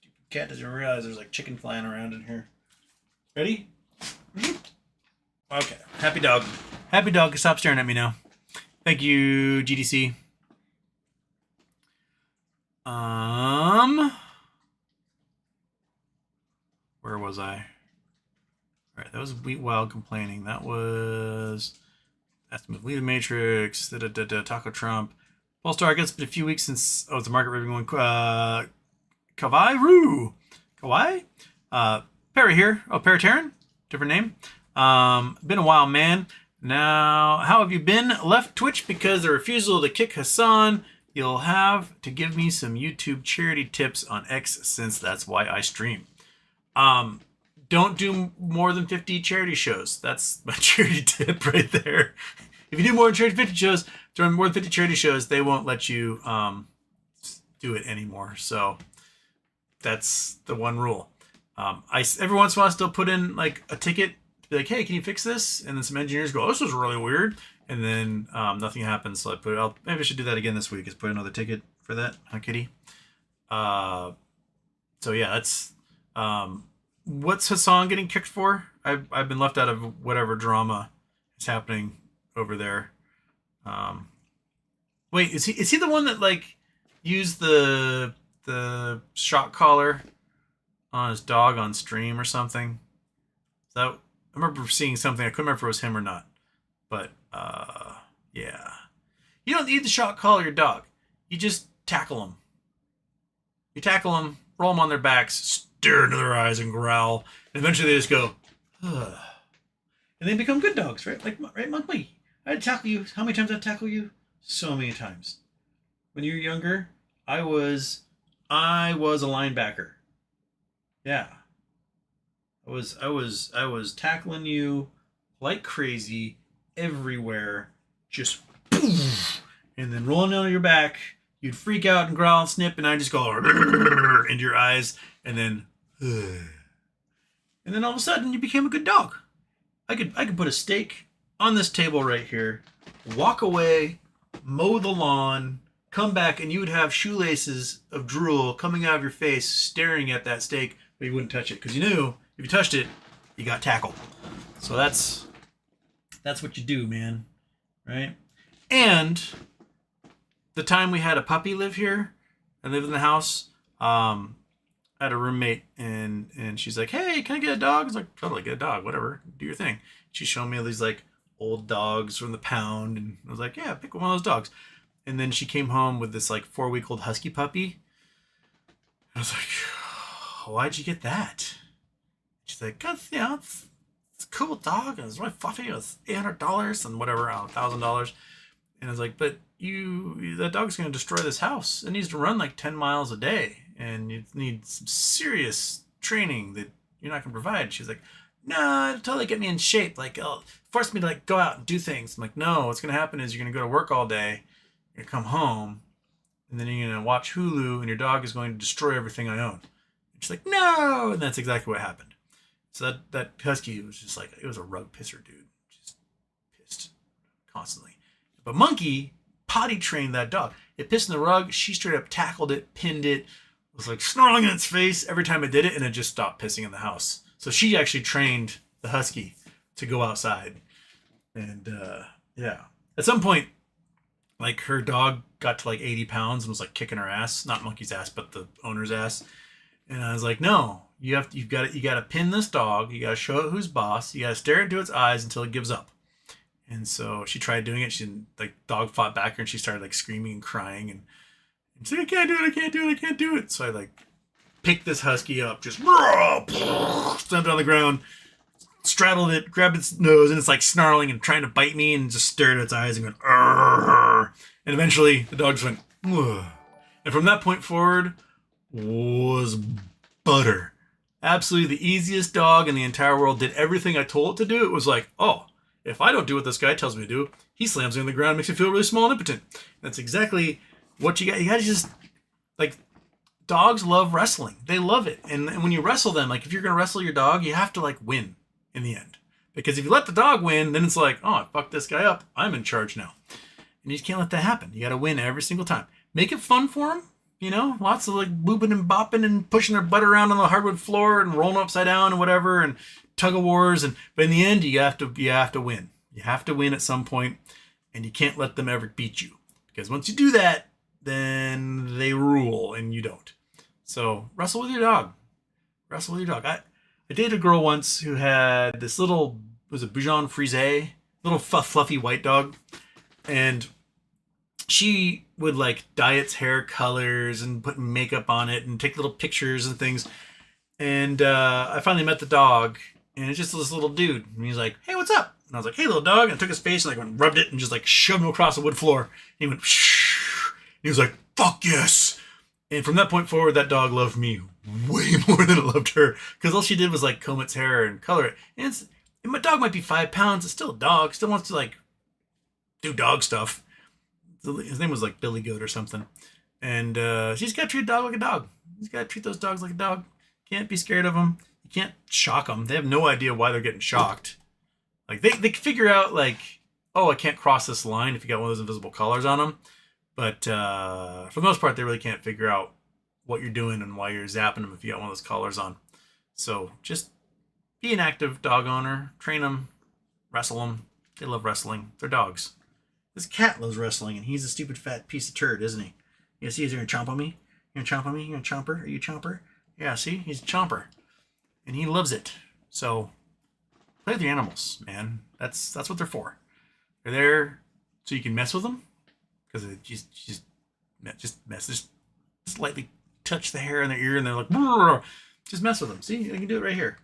Stupid cat doesn't realize there's like chicken flying around in here. Ready? Okay. Happy dog. Happy dog. Stop staring at me now. Thank you, GDC. Where was I? All right, that was Wheat Wild complaining. That was Estimate Lead Matrix. Taco Trump. Polestar, I guess it's been a few weeks since. Oh, it's a market ribbon going. Kawai. Perry here. Oh, Parataran? Different name. Been a while, man. Now, how have you been? Left Twitch because the refusal to kick Hassan. You'll have to give me some YouTube charity tips on X since that's why I stream. Don't do more than 50 charity shows. That's my charity tip right there. If you do more than 50 shows, during more than 50 charity shows, they won't let you do it anymore. So that's the one rule. I every once in a while still put in like a ticket, be like, hey, can you fix this? And then some engineers go, oh, this is really weird. And then nothing happens. So I put it. Maybe I should do that again this week. Is put another ticket for that, huh, Kitty? So yeah, that's what's Hassan getting kicked for? I've been left out of whatever drama is happening over there. Wait, is he the one that like used the shock collar on his dog on stream or something? Is that, I remember seeing something. I couldn't remember if it was him or not. But yeah. You don't need the shock collar your dog. You just tackle them. You tackle them, roll them on their backs, stare into their eyes and growl, and eventually they just go, ugh. And they become good dogs, right? Like, right, Monkey? I'd tackle you. How many times I'd tackle you? So many times. When you were younger, I was a linebacker. Yeah. I was tackling you like crazy everywhere, just poof, and then rolling down your back. You'd freak out and growl and snip, and I just go into your eyes, and then all of a sudden you became a good dog. I could put a steak on this table right here, walk away, mow the lawn, come back, and you would have shoelaces of drool coming out of your face, staring at that steak, but you wouldn't touch it because you knew if you touched it, you got tackled. So that's what you do, man, right? And the time we had a puppy live here and live in the house, I had a roommate and she's like, hey, can I get a dog? I was like, totally, get a dog, whatever, do your thing. She showed me all these like old dogs from the pound, and I was like, yeah, pick one of those dogs. And then she came home with this like 4-week-old husky puppy. I was like, why'd you get that? She's like, cause it's a cool dog, and it's really fluffy. It was $800 and whatever, $1,000. And I was like, but that dog's going to destroy this house. It needs to run like 10 miles a day, and you need some serious training that you're not going to provide. She's like, no, it'll totally get me in shape. Like, it'll force me to like go out and do things. I'm like, no, what's going to happen is you're going to go to work all day, you're going to come home, and then you're going to watch Hulu, and your dog is going to destroy everything I own. And she's like, no, and that's exactly what happened. So that husky was just like, it was a rug pisser, dude. Just pissed constantly. But Monkey potty trained that dog. It pissed in the rug. She straight up tackled it, pinned it, was like snarling in its face every time it did it, and it just stopped pissing in the house. So she actually trained the husky to go outside. And yeah. At some point, like her dog got to like 80 pounds and was like kicking her ass. Not Monkey's ass, but the owner's ass. And I was like, no, you got to pin this dog. You got to show it who's boss. You got to stare into its eyes until it gives up. And so she tried doing it. She didn't, like, dog fought back her, and she started like screaming and crying, and she's like, I can't do it, I can't do it, I can't do it. So I like picked this husky up, just stamped it on the ground, straddled it, grabbed its nose, and it's like snarling and trying to bite me, and just stared at its eyes and went, arr. And eventually the dog just went, ugh. And from that point forward was butter. Absolutely the easiest dog in the entire world. Did everything I told it to do. It was like, oh, if I don't do what this guy tells me to do, he slams me on the ground, makes me feel really small and impotent. That's exactly what you got. You got to just, like, dogs love wrestling. They love it. And when you wrestle them, like, if you're going to wrestle your dog, you have to, like, win in the end. Because if you let the dog win, then it's like, oh, I fucked this guy up. I'm in charge now. And you just can't let that happen. You got to win every single time. Make it fun for them. You know, lots of, like, booping and bopping and pushing their butt around on the hardwood floor and rolling upside down and whatever, and tug of wars. But in the end, you have to win. You have to win at some point, and you can't let them ever beat you. Because once you do that, then they rule, and you don't. So wrestle with your dog. Wrestle with your dog. I dated a girl once who had this little, was it Bichon Frise? Little fluffy white dog. And she would like dye its hair colors and put makeup on it and take little pictures and things. And I finally met the dog, and it's just this little dude. And he's like, hey, what's up? And I was like, hey, little dog. And I took his face and like went, rubbed it and just like shoved him across the wood floor. And he went, shh. And he was like, fuck yes. And from that point forward, that dog loved me way more than it loved her. Because all she did was like comb its hair and color it. And my dog might be 5 pounds. It's still a dog. Still wants to like do dog stuff. His name was like Billy Goat or something. And she's got to treat a dog like a dog. He's got to treat those dogs like a dog. Can't be scared of them. You can't shock them. They have no idea why they're getting shocked. Like they can figure out like, oh, I can't cross this line if you got one of those invisible collars on them. But for the most part, they really can't figure out what you're doing and why you're zapping them if you got one of those collars on. So just be an active dog owner. Train them. Wrestle them. They love wrestling. They're dogs. This cat loves wrestling, and he's a stupid fat piece of turd, isn't he? You see, he's gonna chomp on me. You gonna chomp on me? You gonna chomper? Are you a chomper? Yeah, see, he's a chomper, and he loves it. So play with your animals, man. That's what they're for. They're there so you can mess with them, because just mess, just slightly touch the hair in their ear, and they're like, "Brr." Just mess with them. See, I can do it right here.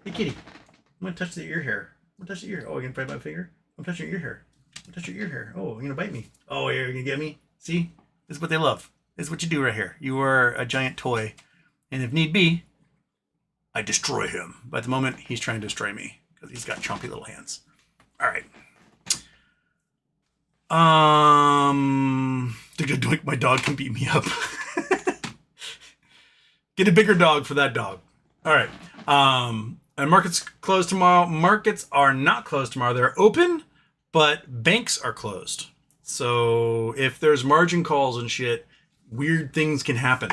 Hey, kitty, I'm gonna touch the ear hair. I'm gonna touch the ear. Oh, you gonna bite my finger? I'm touching your ear hair. I'm touching your ear hair. Oh, you're gonna bite me. Oh, you're gonna get me. See, this is what they love. This is what you do right here. You are a giant toy, and if need be, I destroy him. But at the moment, he's trying to destroy me because he's got chompy little hands. All right. My dog can beat me up. Get a bigger dog for that dog. All right. And markets closed tomorrow. Markets are not closed tomorrow. They're open, but banks are closed. So if there's margin calls and shit, weird things can happen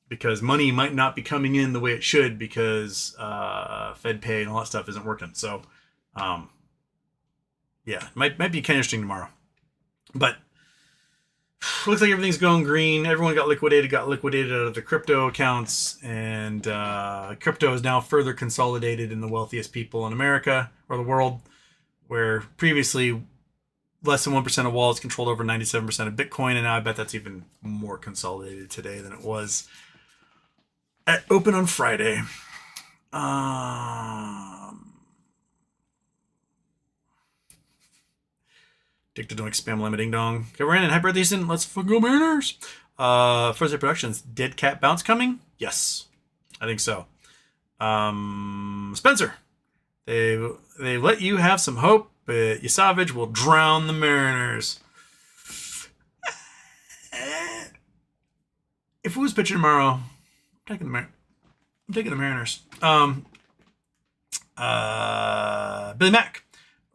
because money might not be coming in the way it should because Fed pay and all that stuff isn't working. So, yeah, might be kind of interesting tomorrow. But looks like everything's going green. Everyone got liquidated out of the crypto accounts, and crypto is now further consolidated in the wealthiest people in America or the world, where previously less than 1% of wallets controlled over 97% of Bitcoin, and now I bet that's even more consolidated today than it was at open on Friday. Dick to doing spam lemma ding dong. Okay, Brandon, happy birthday season. Let's fucking go Mariners. First Day Productions. Dead Cat Bounce coming? Yes. I think so. Spencer. They let you have some hope, but Yasavage will drown the Mariners. If who's pitching tomorrow, I'm taking the Mariners. Billy Mack.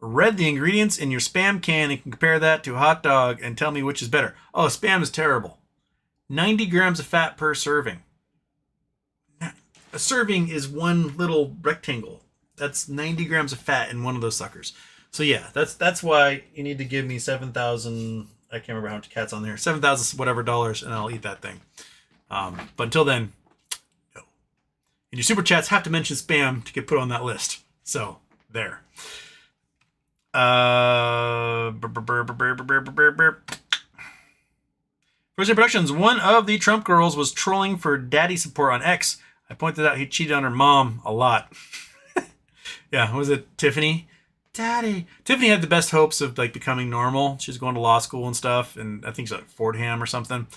Read the ingredients in your Spam can and can compare that to a hot dog and tell me which is better. Oh, Spam is terrible. 90 grams of fat per serving. A serving is one little rectangle. That's 90 grams of fat in one of those suckers. So yeah, that's why you need to give me 7,000. I can't remember how much cat's on there. 7,000 whatever dollars, and I'll eat that thing. But until then, no. And your super chats have to mention Spam to get put on that list. So there. First Day Productions. One of the Trump girls was trolling for daddy support on X. I pointed out he cheated on her mom a lot. Yeah, was it Tiffany? Daddy. Tiffany had the best hopes of like becoming normal. She was going to law school and stuff, and I think she's like Fordham or something.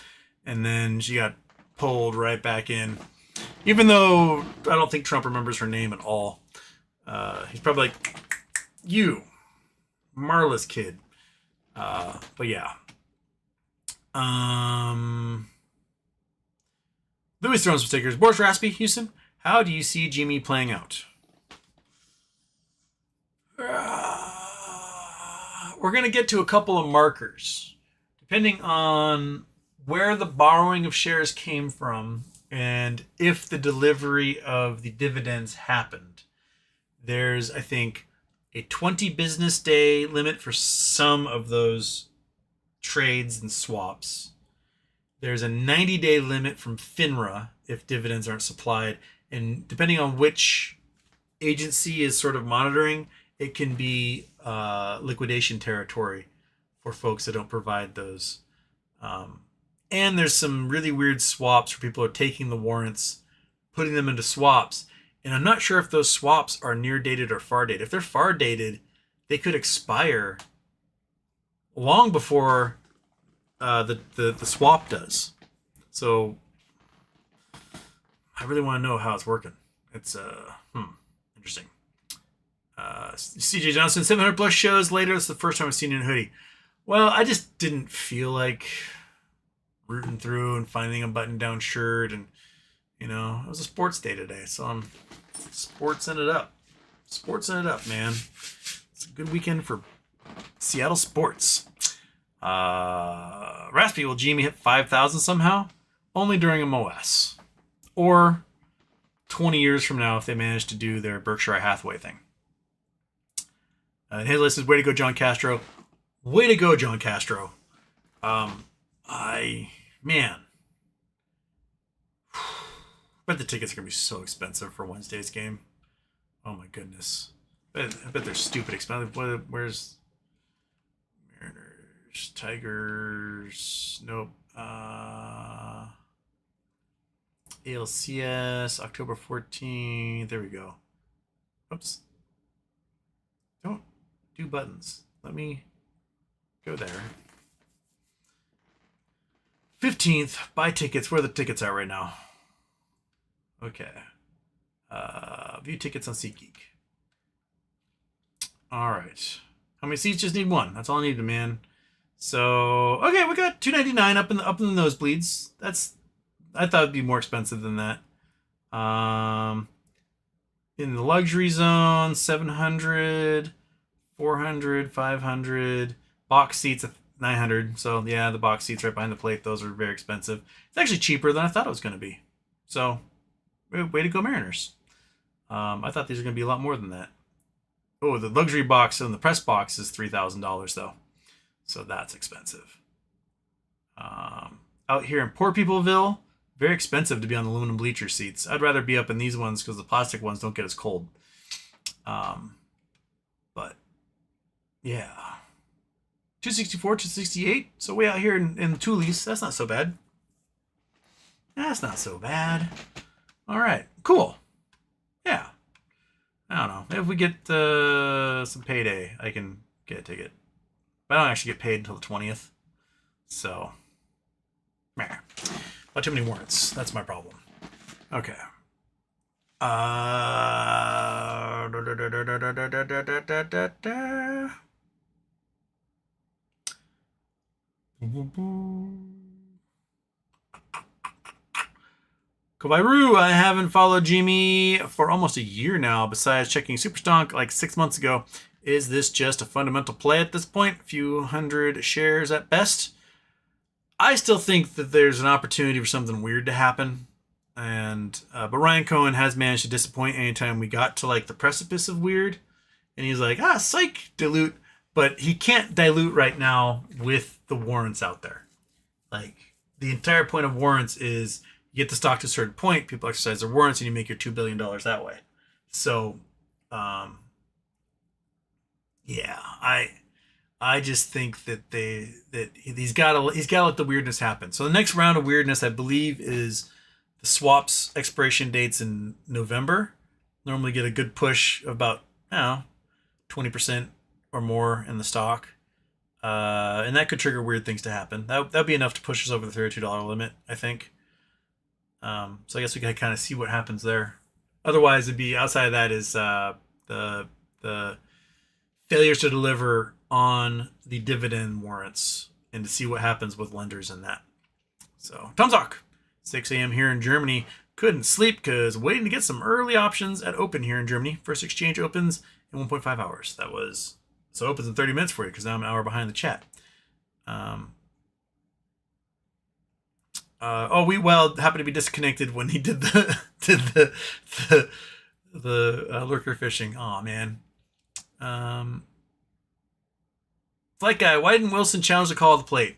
And then she got pulled right back in. Even though I don't think Trump remembers her name at all. He's probably like, you. Marla's kid. But yeah. Louis throwing some stickers. Boris Raspy, Houston. How do you see Jimmy playing out? We're going to get to a couple of markers. Depending on where the borrowing of shares came from and if the delivery of the dividends happened. There's, I think, a 20 business day limit for some of those trades and swaps. There's a 90-day limit from FINRA if dividends aren't supplied. And depending on which agency is sort of monitoring, it can be liquidation territory for folks that don't provide those. And there's some really weird swaps where people are taking the warrants, putting them into swaps. And I'm not sure if those swaps are near dated or far dated. If they're far dated, they could expire long before the swap does. So I really want to know how it's working. It's interesting. CJ Johnson, 700 plus shows later. It's the first time I've seen you in a hoodie. Well, I just didn't feel like rooting through and finding a button-down shirt, and it was a sports day today, so I'm sportsing it up. Sportsing it up, man. It's a good weekend for Seattle sports. Raspy, will Jimmy hit 5,000 somehow? Only during a MOS. Or 20 years from now if they manage to do their Berkshire Hathaway thing. His list is way to go, John Castro. Way to go, John Castro. Man, bet the tickets are gonna be so expensive for Wednesday's game. Oh my goodness. I bet they're stupid expensive. Where's Mariners, Tigers? Nope. ALCS, October 14th. There we go. Oops. Don't do buttons. Let me go there. 15th, buy tickets. Where are the tickets at right now? Okay. View tickets on SeatGeek. All right. How many seats? Just need one. That's all I needed, man. So, okay, we got $299 up in the nosebleeds. I thought it'd be more expensive than that. In the luxury zone, 700, 400, 500. Box seats, 900. So, yeah, the box seats right behind the plate, those are very expensive. It's actually cheaper than I thought it was going to be. So, way to go, Mariners. I thought these were going to be a lot more than that. Oh, the luxury box and the press box is $3,000, though. So that's expensive. Out here in Poor Peopleville, very expensive to be on the aluminum bleacher seats. I'd rather be up in these ones because the plastic ones don't get as cold. But, yeah. 264, 268. So way out here in the Toolies, that's not so bad. That's not so bad. All right, cool. Yeah. I don't know. If we get some payday, I can get a ticket. But I don't actually get paid until the 20th. So, meh. Not too many warrants. That's my problem. Okay. Kobairu, I haven't followed Jimmy for almost a year now, besides checking Superstonk like 6 months ago. Is this just a fundamental play at this point? A few hundred shares at best? I still think that there's an opportunity for something weird to happen. But Ryan Cohen has managed to disappoint anytime we got to like the precipice of weird. And he's like, psych, dilute. But he can't dilute right now with the warrants out there. Like, the entire point of warrants is you get the stock to a certain point, people exercise their warrants, and you make your $2 billion that way. So, yeah, I just think that he's got to let the weirdness happen. So the next round of weirdness, I believe, is the swaps expiration dates in November. Normally get a good push of about 20% or more in the stock, and that could trigger weird things to happen. That'd be enough to push us over the $32 limit, I think. So I guess we can kind of see what happens there. Otherwise, it'd be outside of that is the failures to deliver on the dividend warrants and to see what happens with lenders in that. So, Tom Talk, 6 a.m. here in Germany. Couldn't sleep because waiting to get some early options at open here in Germany. First exchange opens in 1.5 hours. So it opens in 30 minutes for you because now I'm an hour behind the chat. We happened to be disconnected when he did the lurker fishing. Oh man. Flight guy, why didn't Wilson challenge the call of the plate?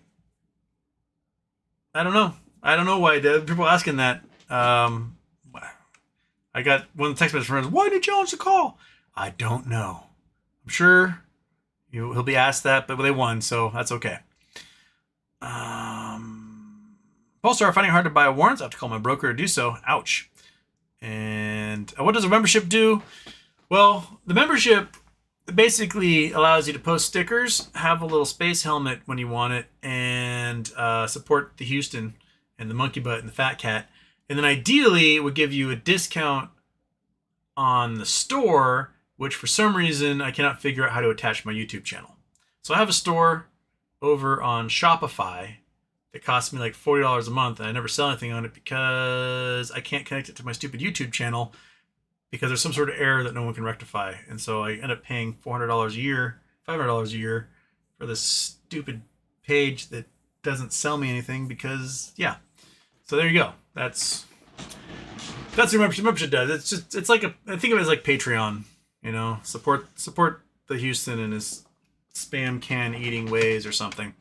I don't know why he did. People asking that. I got one of the text messages from friends. Why did he challenge the call? I don't know. I'm sure he'll be asked that, but they won, so that's okay. Polestar finding it hard to buy warrants. I have to call my broker to do so. Ouch. And what does a membership do? Well, the membership basically allows you to post stickers, have a little space helmet when you want it, and support the Houston and the monkey butt and the fat cat. And then ideally, it would give you a discount on the store, which for some reason I cannot figure out how to attach my YouTube channel. So I have a store over on Shopify that costs me like $40 a month, and I never sell anything on it because I can't connect it to my stupid YouTube channel because there's some sort of error that no one can rectify. And so I end up paying $400 a year, $500 a year for this stupid page that doesn't sell me anything because, yeah. So there you go. That's what membership does. I think of it as like Patreon, support the Houston and his spam can eating ways or something.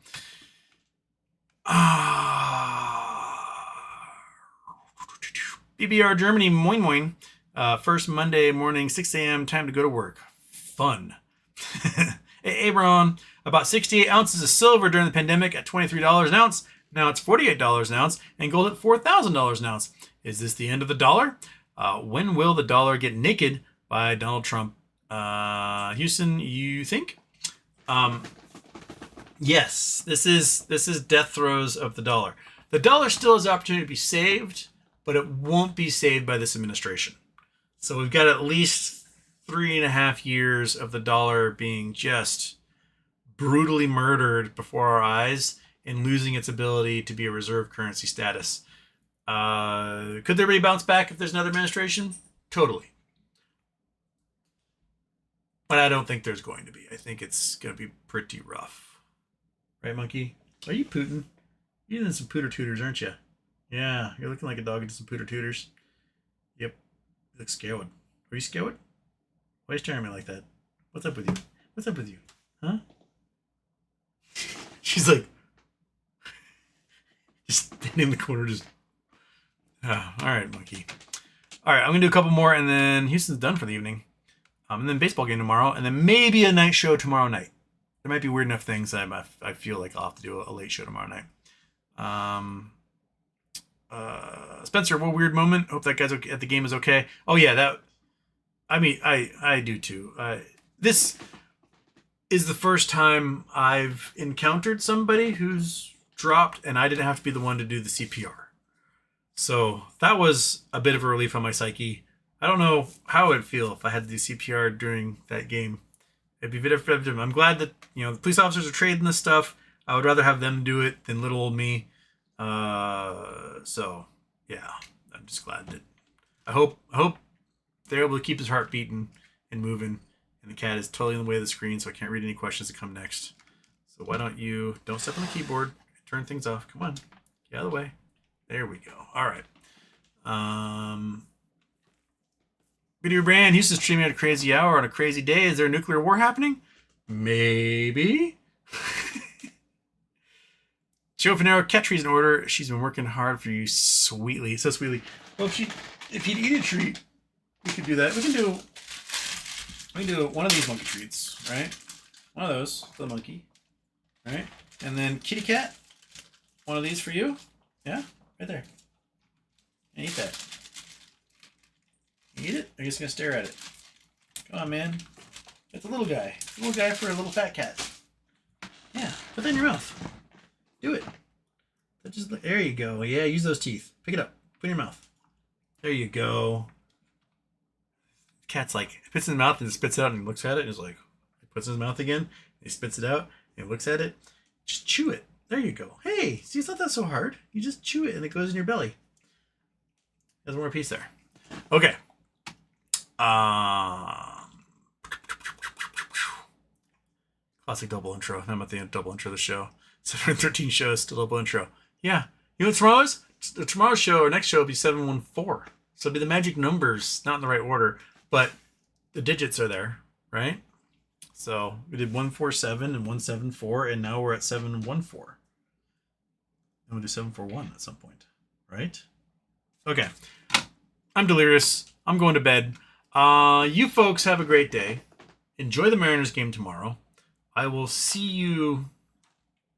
BBR Germany, moin moin. First Monday morning, 6 a.m., time to go to work. Fun. Hey, Abron, about 68 ounces of silver during the pandemic at $23 an ounce. Now it's $48 an ounce, and gold at $4,000 an ounce. Is this the end of the dollar? When will the dollar get naked by Donald Trump? Houston, you think? Yes, this is death throes of the dollar. The dollar still has the opportunity to be saved, but it won't be saved by this administration. So we've got at least 3.5 years of the dollar being just brutally murdered before our eyes and losing its ability to be a reserve currency status. Could there be a bounce back if there's another administration? Totally. But I don't think there's going to be. I think it's going to be pretty rough. Right, Monkey? Are you Putin? You're doing some pooter tutors, aren't you? Yeah, you're looking like a dog into some pooter tutors. Yep. You look scared. Are you scared? Why are you staring at me like that? What's up with you? What's up with you? Huh? She's like, just standing in the corner, just. Oh, all right, Monkey. All right, I'm going to do a couple more, and then Houston's done for the evening. And then baseball game tomorrow, and then maybe a night show tomorrow night. There might be weird enough things that I feel like I'll have to do a late show tomorrow night. Spencer, what weird moment? Hope that guy's okay, at the game is okay. Oh yeah, that. I mean, I do too. This is the first time I've encountered somebody who's dropped, and I didn't have to be the one to do the CPR. So that was a bit of a relief on my psyche. I don't know how it'd feel if I had to do CPR during that game. It'd be a bit of I'm glad that the police officers are trading this stuff. I would rather have them do it than little old me. So yeah, I'm just glad that I hope they're able to keep his heart beating and moving. And the cat is totally in the way of the screen, so I can't read any questions that come next. So why don't step on the keyboard, turn things off. Come on, get out of the way. There we go. All right. Video brand, Houston's streaming at a crazy hour on a crazy day. Is there a nuclear war happening? Maybe. Joe Finero, cat tree's in order. She's been working hard for you, sweetly. So sweetly. Well, if you'd eat a treat, we could do that. We can do one of these monkey treats, right? One of those for the monkey, right? And then kitty cat, one of these for you. Yeah, right there. And eat that. Eat it? Or are you just going to stare at it? Come on, man. It's a little guy. It's a little guy for a little fat cat. Yeah, put that in your mouth. Do it. There you go. Yeah, use those teeth. Pick it up. Put it in your mouth. There you go. Cat's like, it puts it in his mouth and spits it out and he looks at it and is like, he puts it in his mouth again. He spits it out and he looks at it. Just chew it. There you go. Hey, see, it's not that so hard. You just chew it and it goes in your belly. There's one more piece there. Okay. Classic double intro. I'm at the end double intro of the show. 713 shows, still double intro. Yeah. You know what tomorrow's show or next show will be 714. So it'll be the magic numbers, not in the right order, but the digits are there, right? So we did 147 and 174, and now we're at 714. And we'll do 741 at some point, right? Okay. I'm delirious. I'm going to bed. You folks have a great day. Enjoy the Mariners game tomorrow. I will see you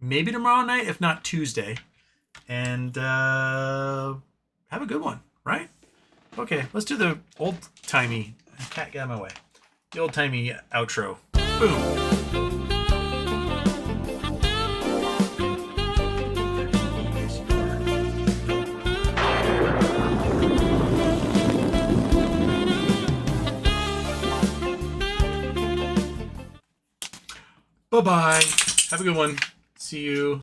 maybe tomorrow night, if not Tuesday. And have a good one, right? Okay, let's do the old-timey... Cat, get out of my way. The old-timey outro. Boom. Bye-bye. Have a good one. See you.